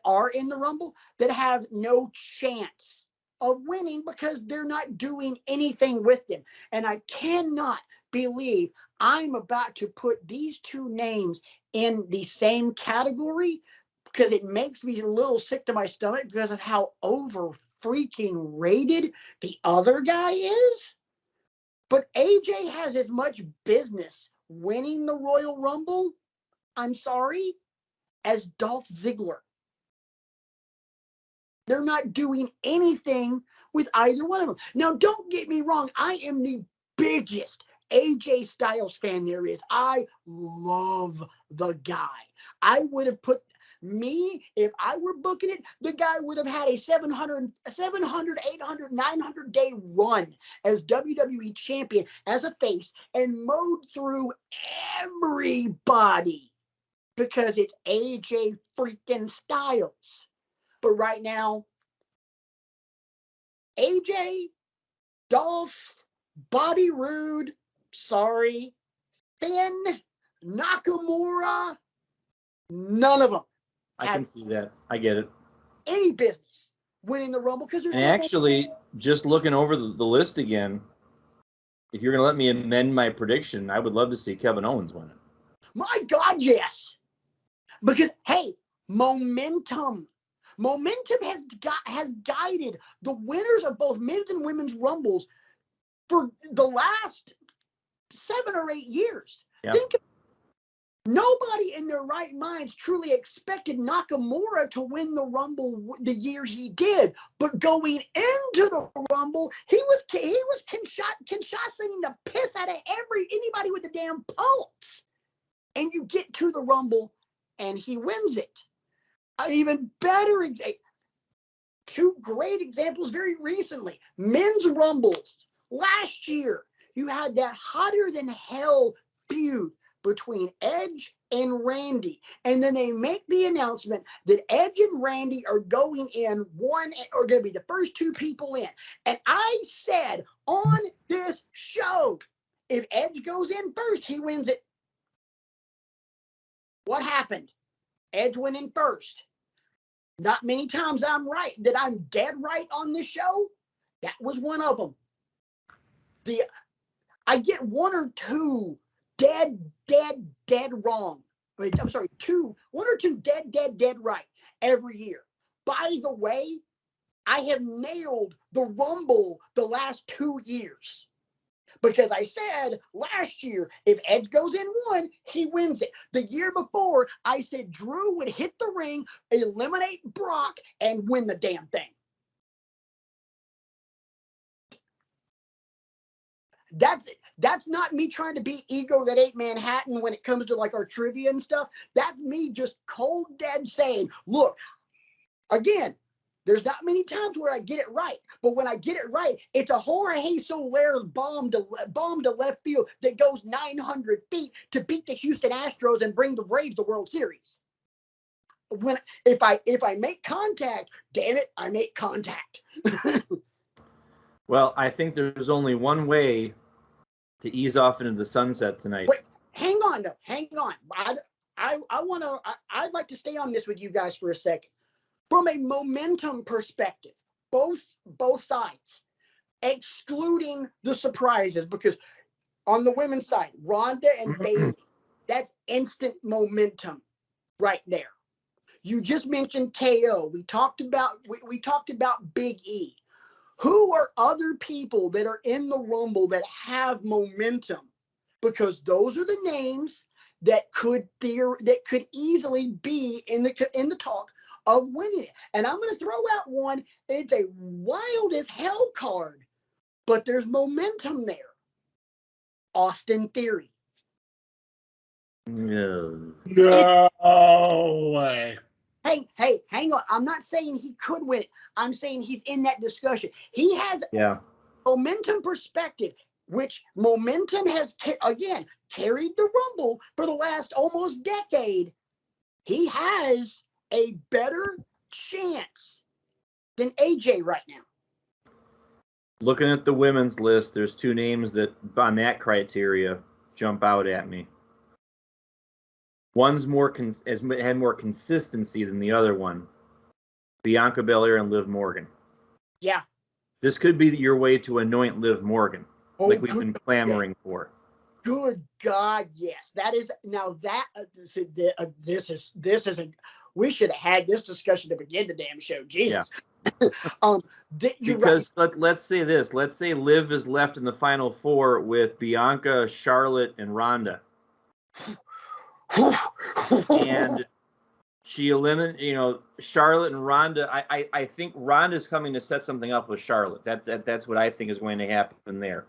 are in the Rumble that have no chance of winning because they're not doing anything with them. And I cannot believe I'm about to put these two names in the same category, because it makes me a little sick to my stomach because of how over freaking rated the other guy is. But AJ has as much business winning the Royal Rumble, I'm sorry, as Dolph Ziggler. They're not doing anything with either one of them. Now, don't get me wrong. I am the biggest AJ Styles fan there is. I love the guy. I would have put me, if I were booking it, the guy would have had a 700, 800, 900 day run as WWE champion as a face and mowed through everybody because it's AJ freaking Styles. But right now, AJ, Dolph, Bobby Roode, sorry, Finn, Nakamura, none of them. I can see that. I get it. Any business winning the Rumble because there's and actually, just looking over the list again, if you're going to let me amend my prediction, I would love to see Kevin Owens win it. My God, yes. Because, hey, momentum. Momentum has guided the winners of both men's and women's Rumbles for the last 7 or 8 years. Yep. Think nobody in their right minds truly expected Nakamura to win the Rumble the year he did, but going into the Rumble, he was Kinshasing the piss out of anybody with a damn pulse. And you get to the Rumble, and he wins it. An even better example. 2 great examples very recently. Men's Rumbles. Last year, you had that hotter than hell feud between Edge and Randy. And then they make the announcement that Edge and Randy are going are going to be the first 2 people in. And I said on this show, if Edge goes in first, he wins it. What happened? Edge went in first. Not many times I'm dead right on this show. That was one of them. I get 1 or 2 dead wrong. I'm sorry, 1 or 2 dead right every year. By the way, I have nailed the Rumble the last 2 years. Because I said last year, if Edge goes in 1, he wins it. The year before, I said Drew would hit the ring, eliminate Brock, and win the damn thing. That's not me trying to be ego that ain't Manhattan when it comes to like our trivia and stuff. That's me just cold dead saying, look, again, there's not many times where I get it right, but when I get it right, it's a Jorge Soler bomb to left field that goes 900 feet to beat the Houston Astros and bring the Braves the World Series. If I make contact, damn it, I make contact. Well, I think there's only one way to ease off into the sunset tonight. Wait, hang on though, hang on. I'd like to stay on this with you guys for a second. From a momentum perspective, both sides, excluding the surprises, because on the women's side, Ronda and Bayley, that's instant momentum right there. You just mentioned KO. We talked about Big E. Who are other people that are in the Rumble that have momentum? Because those are the names that could easily be in the talk of winning it. And I'm going to throw out one. It's a wild as hell card, but there's momentum there. Austin Theory. No. No way. Hey, hang on. I'm not saying he could win it. I'm saying he's in that discussion. He has momentum perspective, which momentum has, again, carried the Rumble for the last almost decade. He has a better chance than AJ right now. Looking at the women's list, there's 2 names that on that criteria jump out at me. One's had more consistency than the other one. Bianca Belair and Liv Morgan. Yeah. This could be your way to anoint Liv Morgan, like we've been clamoring for. Good God, yes. That is now that this is a. We should have had this discussion to begin the damn show. Jesus. Yeah. Because right. Let's say this. Let's say Liv is left in the final 4 with Bianca, Charlotte, and Ronda. And she eliminated, Charlotte and Ronda. I think Ronda's coming to set something up with Charlotte. That's what I think is going to happen there.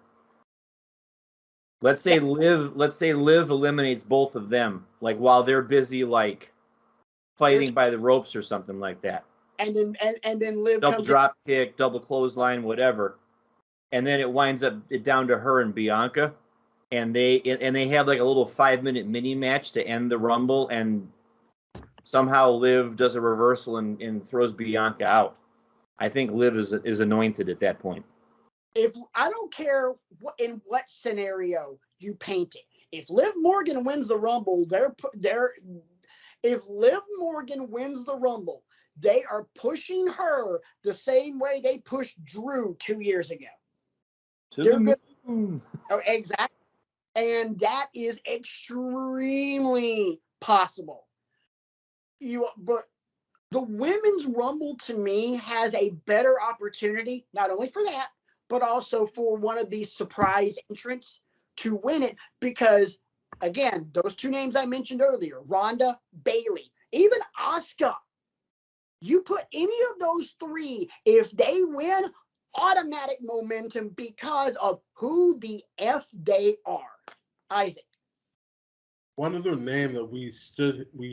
Let's say Liv eliminates both of them, like while they're busy like fighting by the ropes or something like that. And then Liv double drop kick, double clothesline, whatever. And then it winds up down to her and Bianca. And they have like a little 5-minute mini match to end the Rumble, and somehow Liv does a reversal and throws Bianca out. I think Liv is anointed at that point. If I don't care in what scenario you paint it, if Liv Morgan wins the Rumble, if Liv Morgan wins the Rumble, they are pushing her the same way they pushed Drew 2 years ago. Oh, exactly. And that is extremely possible. But The Women's Rumble, to me, has a better opportunity, not only for that, but also for one of these surprise entrants to win it. Because, again, those two names I mentioned earlier, Ronda, Bayley, even Asuka, you put any of those three, if they win, automatic momentum because of who the F they are. Isaac. One other name that we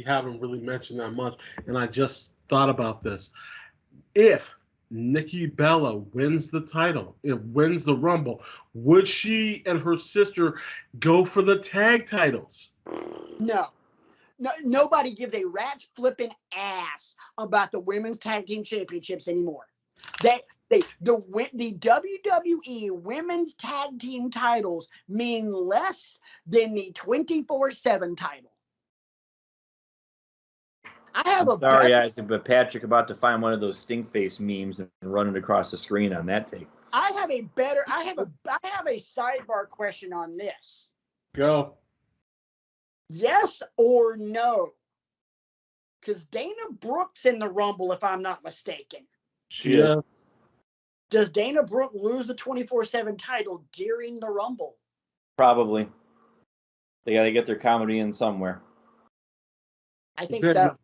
haven't really mentioned that much, and I just thought about this. If Nikki Bella wins the title, wins the Rumble, would she and her sister go for the tag titles? No. No, nobody gives a rat's flipping ass about the women's tag team championships anymore. The WWE women's tag team titles mean less than the 24/7 title. I'm sorry, Isaac, but Patrick about to find one of those stink face memes and run it across the screen on that tape. I have a sidebar question on this. Go. Yes or no? Because Dana Brooke's in the Rumble, if I'm not mistaken. She is. Does Dana Brooke lose the 24/7 title during the Rumble? Probably. They got to get their comedy in somewhere. I think so.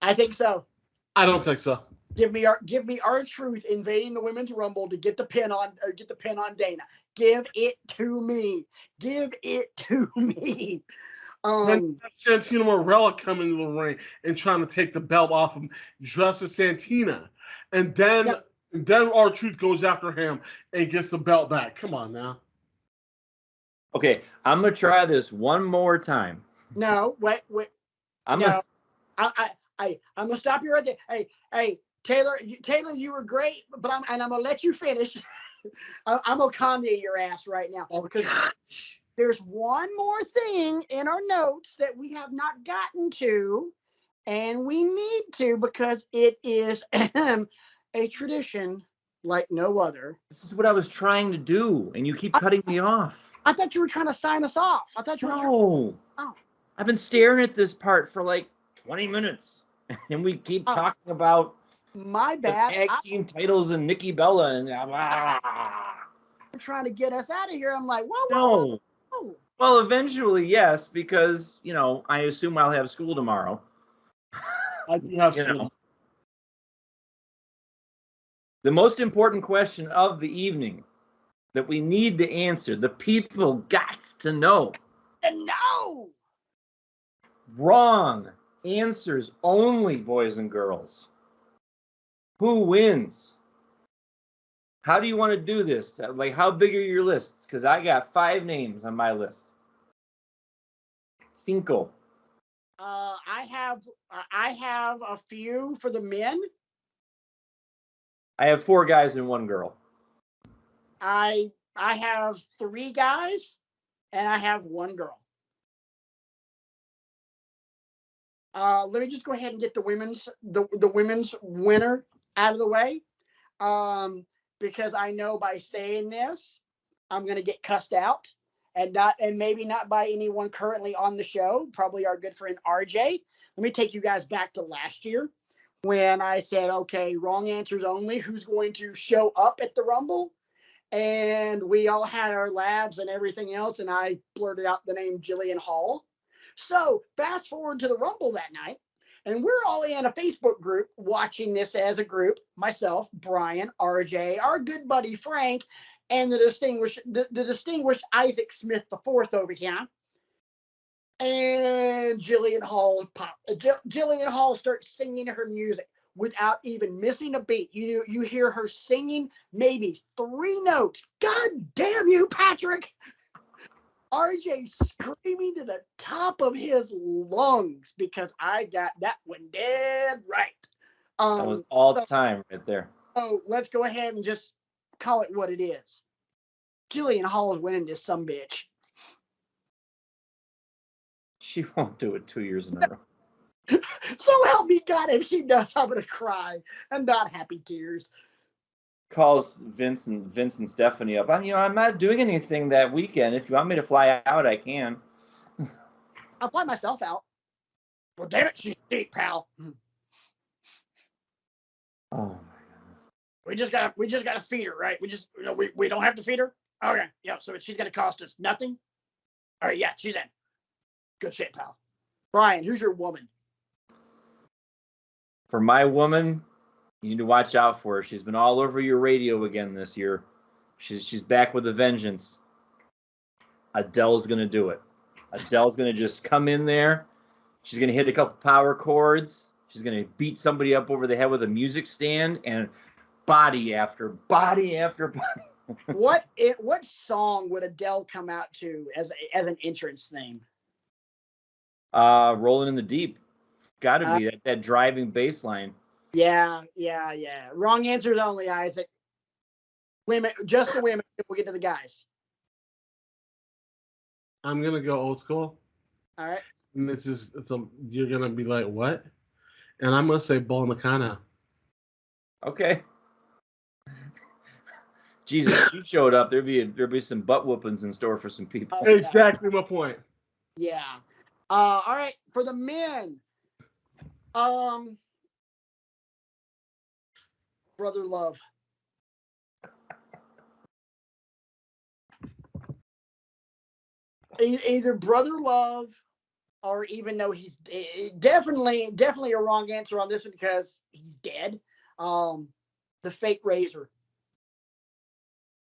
I think so. I don't think so. Give me R-Truth invading the Women's Rumble to get the pin on Dana. Give it to me. Give it to me. Then Santina Morella coming into the ring and trying to take the belt off him, dressed as Santina, and then R-Truth goes after him and gets the belt back. Come on now. Okay, I'm gonna try this one more time. No, wait. I'm gonna stop you right there. Hey, Taylor, you were great, but I'm gonna let you finish. I'm gonna Kanye your ass right now because there's one more thing in our notes that we have not gotten to, and we need to because it is a tradition like no other. This is what I was trying to do, and you keep cutting me off. I thought you were trying to sign us off. I thought you were. No. Oh. I've been staring at this part for like 20 minutes, and we keep talking about my bad. The tag team titles and Nikki Bella and trying to get us out of here. I'm like, whoa. No. Well, eventually, yes, because I assume I'll have school tomorrow. I do have school. The most important question of the evening that we need to answer, the people got to know. No. Wrong answers only, boys and girls. Who wins? How do you want to do this? Like, how big are your lists? Because I got 5 names on my list. 5. I have a few for the men. I have 4 guys and 1 girl. I have 3 guys, and I have 1 girl. Let me just go ahead and get the women's winner out of the way, because I know by saying this, I'm gonna get cussed out, and maybe not by anyone currently on the show. Probably our good friend RJ. Let me take you guys back to last year when I said, okay, wrong answers only. Who's going to show up at the Rumble? And we all had our labs and everything else, and I blurted out the name Jillian Hall. So fast forward to the Rumble that night, and we're all in a Facebook group watching this as a group. Myself, Brian, RJ, our good buddy Frank, and the distinguished Isaac Smith IV over here. And Jillian Hall starts singing her music without even missing a beat. You hear her singing maybe 3 notes. God damn you, Patrick! RJ screaming to the top of his lungs because I got that one dead right. That was all time right there. Oh, let's go ahead and just call it what it is. Jillian Hall is winning this sumbitch. She won't do it 2 years in a row. So help me God, if she does, I'm gonna cry and not happy tears. Calls Vince and Stephanie up. I'm not doing anything that weekend. If you want me to fly out, I can. I'll fly myself out. Well, damn it, she's cheap, pal. Oh my We just gotta feed her, right? We don't have to feed her. Okay, yeah. So she's gonna cost us nothing. All right, yeah, she's in. Good shit, pal. Brian, who's your woman? For my woman, you need to watch out for her. She's been all over your radio again this year. She's back with a vengeance. Adele's gonna do it. Adele's gonna just come in there. She's gonna hit a couple power chords. She's gonna beat somebody up over the head with a music stand and body after body after body. What song would Adele come out to as an entrance theme? Rolling in the Deep. Gotta be that driving bass line. Yeah. Wrong answers only, Isaac. Women, just the women. We'll get to the guys. I'm gonna go old school. All right. And you're gonna be like, what? And I'm gonna say Bull Nakano. Okay. Jesus, she showed up. There'd be some butt whoopings in store for some people. Exactly my point. Yeah. All right. For the men, Brother Love. Either Brother Love, or even though he's definitely a wrong answer on this one because he's dead. The Fake Razor.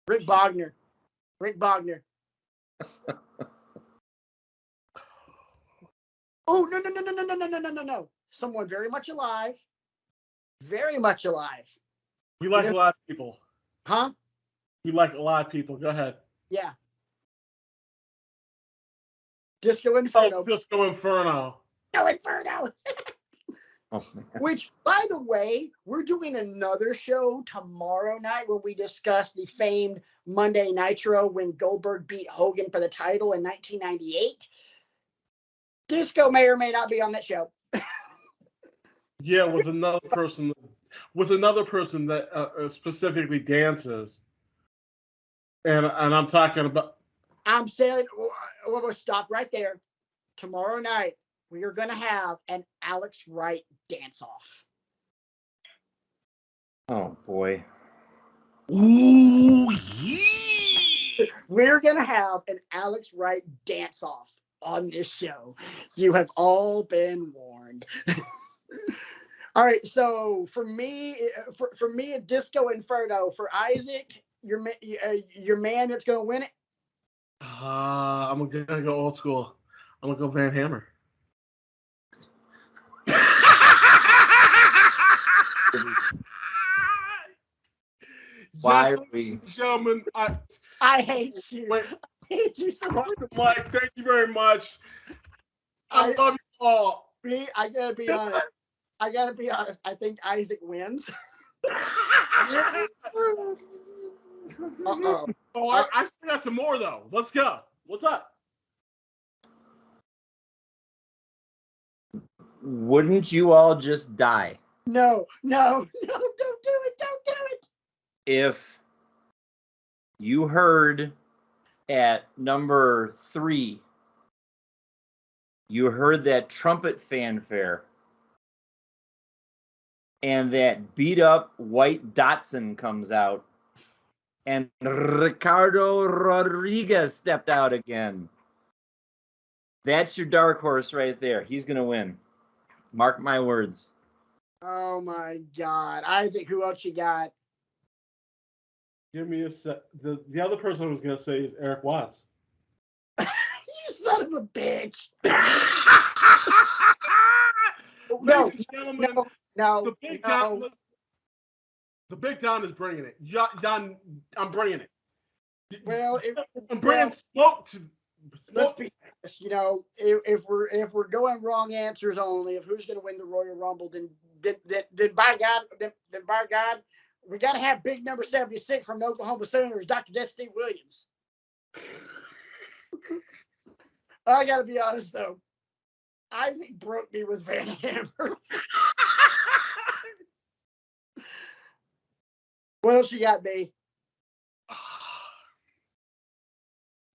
Rick Bogner. Oh, no. Someone very much alive. Very much alive. We like a lot of people. Huh? We like a lot of people. Go ahead. Yeah. Disco Inferno. Oh, Disco Inferno. Disco Inferno. Oh, man. Which, by the way, we're doing another show tomorrow night when we discuss the famed Monday Nitro when Goldberg beat Hogan for the title in 1998. Disco may or may not be on that show. Yeah, with another person that specifically dances, and I'm talking about. I'm saying, we'll stop right there. Tomorrow night, we are going to have an Alex Wright dance-off. Oh, boy. Ooh, yeah. We're going to have an Alex Wright dance-off on this show. You have all been warned. All right, so for me, a Disco Inferno. For Isaac, your man that's going to win it. I'm gonna go old school. I'm gonna go Van Hammer. Why Yes, are we- ladies and gentlemen, I hate you. Wait. I hate you so much. Mike, thank you very much. I love you all. I gotta be honest. I think Isaac wins. Uh-oh. Oh, I still got some more though. Let's go. What's up? Wouldn't you all just die No, don't do it. Don't do it. if you heard at number 3, you heard that trumpet fanfare and that beat up white Datsun comes out and Ricardo Rodriguez stepped out again? That's your dark horse right there. He's going to win. Mark my words. Oh my God. Isaac, who else you got? Give me a sec. The other person I was gonna say is Eric Watts. You son of a bitch. Ladies and gentlemen, No. the Big Don. The Big Don is bringing it. Don, I'm bringing it. Well, I'm bringing smoke to. Let's be honest. If we're going wrong answers only of who's going to win the Royal Rumble, then by God, we got to have big number 76 from the Oklahoma Sooners, Dr. Destiny Williams. I got to be honest though, Isaac broke me with Van Hammer. What else you got, B?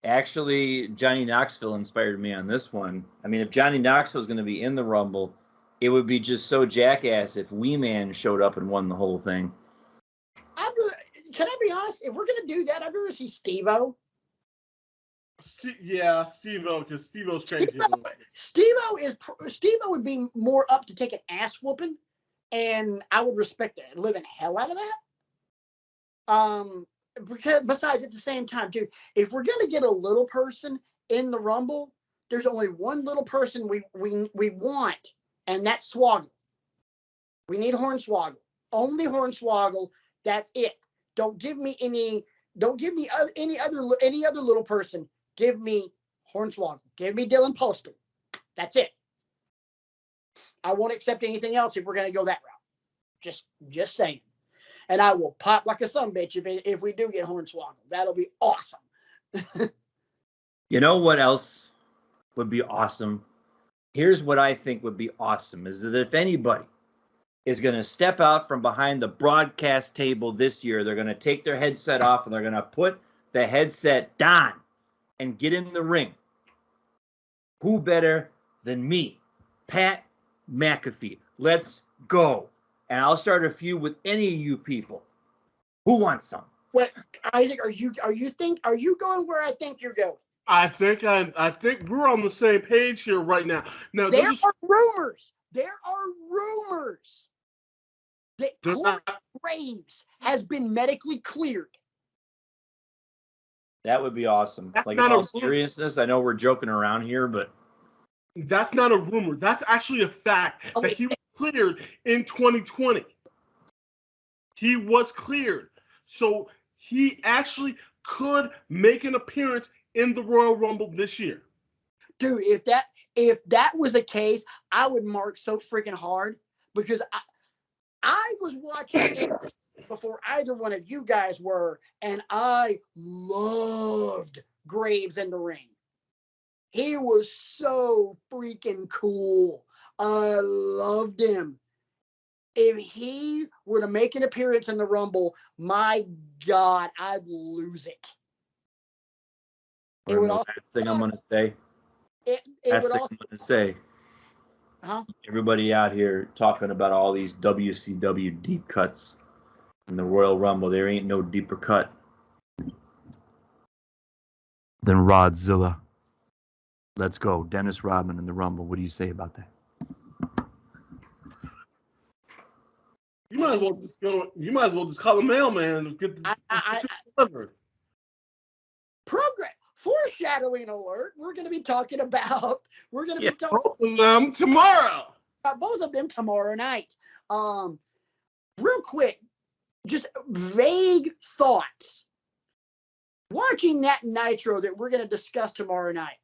Actually, Johnny Knoxville inspired me on this one. I mean, if Johnny Knoxville is going to be in the Rumble, it would be just so jackass if Wee Man showed up and won the whole thing. Can I be honest? If we're gonna do that, I'd rather see Steve-O. Yeah, Steve-O, because Steve-O's crazy. Steve-O would be more up to take an ass whooping, and I would respect the living hell out of that. Because besides, at the same time, dude, if we're gonna get a little person in the Rumble, there's only one little person we want, and that's Swoggle. We need Hornswoggle. Only Hornswoggle. That's it. Don't give me any. Don't give me any other little person. Give me Hornswoggle. Give me Dylan Poster. That's it. I won't accept anything else if we're going to go that route. Just saying. And I will pop like a sumbitch if we do get Hornswoggle. That'll be awesome. You know what else would be awesome? Here's what I think would be awesome is that if anybody is going to step out from behind the broadcast table this year, they're going to take their headset off and they're going to put the headset down and get in the ring. Who better than me, Pat McAfee? Let's go. And I'll start a feud with any of you people. Who wants some? What, Isaac? Are you going where I think you're going? I think we're on the same page here right now. Now There are rumors that Corey Graves has been medically cleared. That would be awesome. That's like, not in all a seriousness, I know we're joking around here, but that's not a rumor. That's actually a fact that he was cleared in 2020. He was cleared. So he actually could make an appearance in the Royal Rumble this year. Dude, if that was the case, I would mark so freaking hard because I was watching it before either one of you guys were, and I loved Graves in the ring. He was so freaking cool. I loved him. If he were to make an appearance in the Rumble, my God, I'd lose it. the last thing I'm going to say. Huh? Everybody out here talking about all these WCW deep cuts in the Royal Rumble. There ain't no deeper cut than Rodzilla. Let's go. Dennis Rodman in the Rumble. What do you say about that? You might as well just go. You might as well just call the mailman and get delivered. Foreshadowing alert. We're going to be talking about. We're going to be talking both of them tomorrow. Both of them tomorrow night. Real quick, just vague thoughts. Watching that Nitro that we're going to discuss tomorrow night.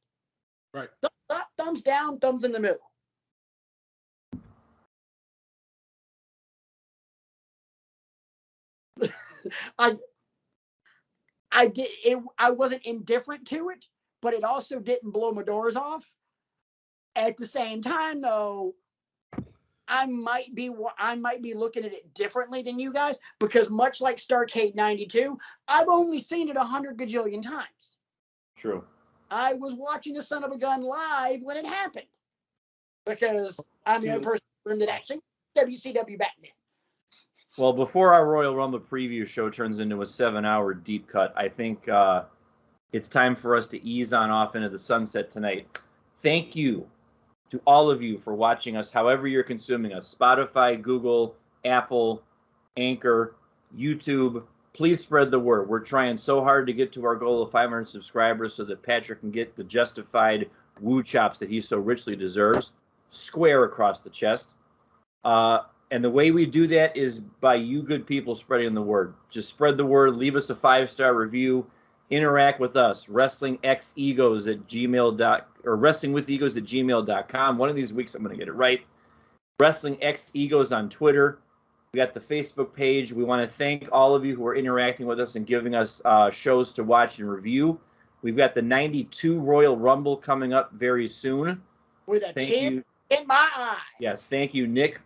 Right. Thumbs up, thumbs down, thumbs in the middle. I wasn't indifferent to it, but it also didn't blow my doors off. At the same time, though, I might be looking at it differently than you guys because much like Starrcade 92, I've only seen it 100 gajillion times. True. I was watching the Son of a Gun live when it happened because I'm the only person in the room that actually WCW back then. Well, before our Royal Rumble preview show turns into a 7-hour deep cut, I think it's time for us to ease on off into the sunset tonight. Thank you to all of you for watching us, however you're consuming us. Spotify, Google, Apple, Anchor, YouTube. Please spread the word. We're trying so hard to get to our goal of 500 subscribers so that Patrick can get the justified woo chops that he so richly deserves. Square across the chest. And the way we do that is by you good people spreading the word. Just spread the word. Leave us a 5-star review. Interact with us. WrestlingWithEgos@gmail.com. One of these weeks I'm going to get it right. WrestlingXEgos on Twitter. We got the Facebook page. We want to thank all of you who are interacting with us and giving us shows to watch and review. We've got the 92 Royal Rumble coming up very soon. With a tear in my eye. Yes, thank you, Nick,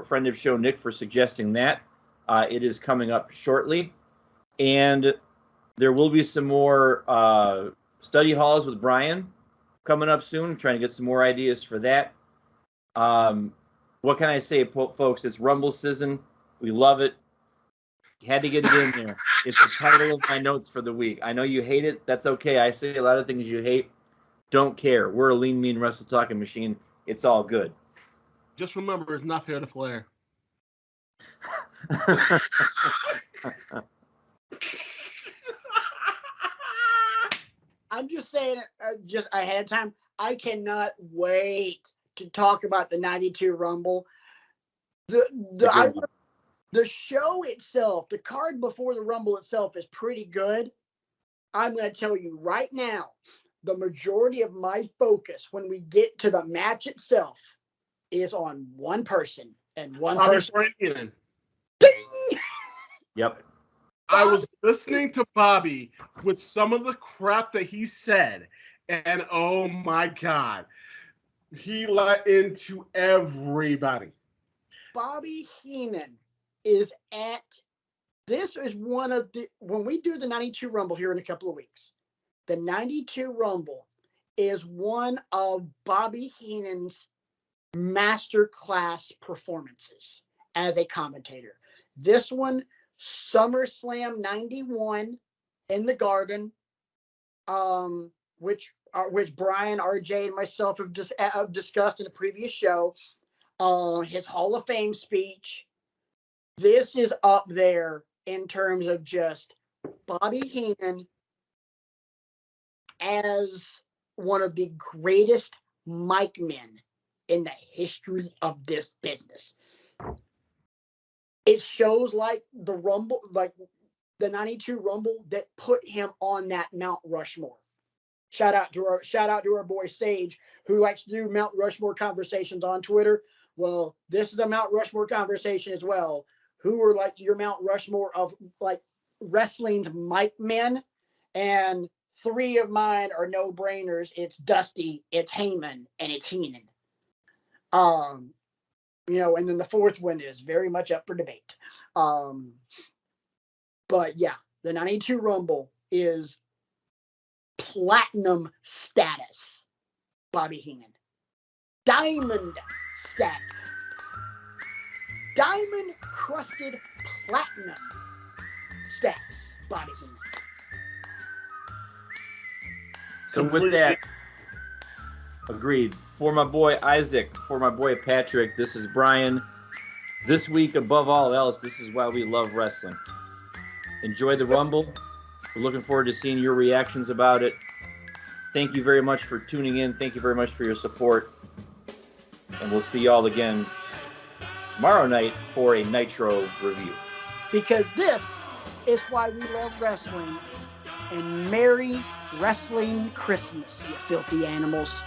friend of show Nick, for suggesting that. It is coming up shortly. And there will be some more study halls with Brian coming up soon. I'm trying to get some more ideas for that. what can I say, folks? It's Rumble season. We love it. Had to get it in there. It's the title of my notes for the week. I know you hate it. That's okay. I say a lot of things you hate. Don't care. We're a lean, mean, wrestle talking machine. It's all good. Just remember, it's not fair to Flair. I'm just saying, just ahead of time, I cannot wait to talk about the 92 Rumble. The show itself, the card before the Rumble itself is pretty good. I'm going to tell you right now, the majority of my focus when we get to the match itself is on one person and one person. Ding! Yep. I was listening to Bobby with some of the crap that he said, and oh my God, he let into everybody. Bobby Heenan is at, this is one of the, when we do the 92 Rumble here in a couple of weeks, the 92 Rumble is one of Bobby Heenan's masterclass performances as a commentator. This one, SummerSlam 91 in the Garden, which Brian, RJ, and myself have just discussed in a previous show. His Hall of Fame speech. This is up there in terms of just Bobby Heenan as one of the greatest mic men in the history of this business. It shows like the Rumble, like the 92 Rumble, that put him on that Mount Rushmore. Shout out to our boy Sage, who likes to do Mount Rushmore conversations on Twitter. Well, this is a Mount Rushmore conversation as well. Who are like your Mount Rushmore of like wrestling's mic men? And three of mine are no brainers. It's Dusty, it's Heyman, and it's Heenan. And then the fourth one is very much up for debate. But yeah, the 92 Rumble is platinum status. Bobby Heenan. Diamond status. Diamond crusted platinum status. Bobby Heenan. So with that, agreed. For my boy Isaac, for my boy Patrick, this is Brian. This week, above all else, this is why we love wrestling. Enjoy the Rumble. We're looking forward to seeing your reactions about it. Thank you very much for tuning in. Thank you very much for your support. And we'll see y'all again tomorrow night for a Nitro review. Because this is why we love wrestling. And Merry Wrestling Christmas, you filthy animals.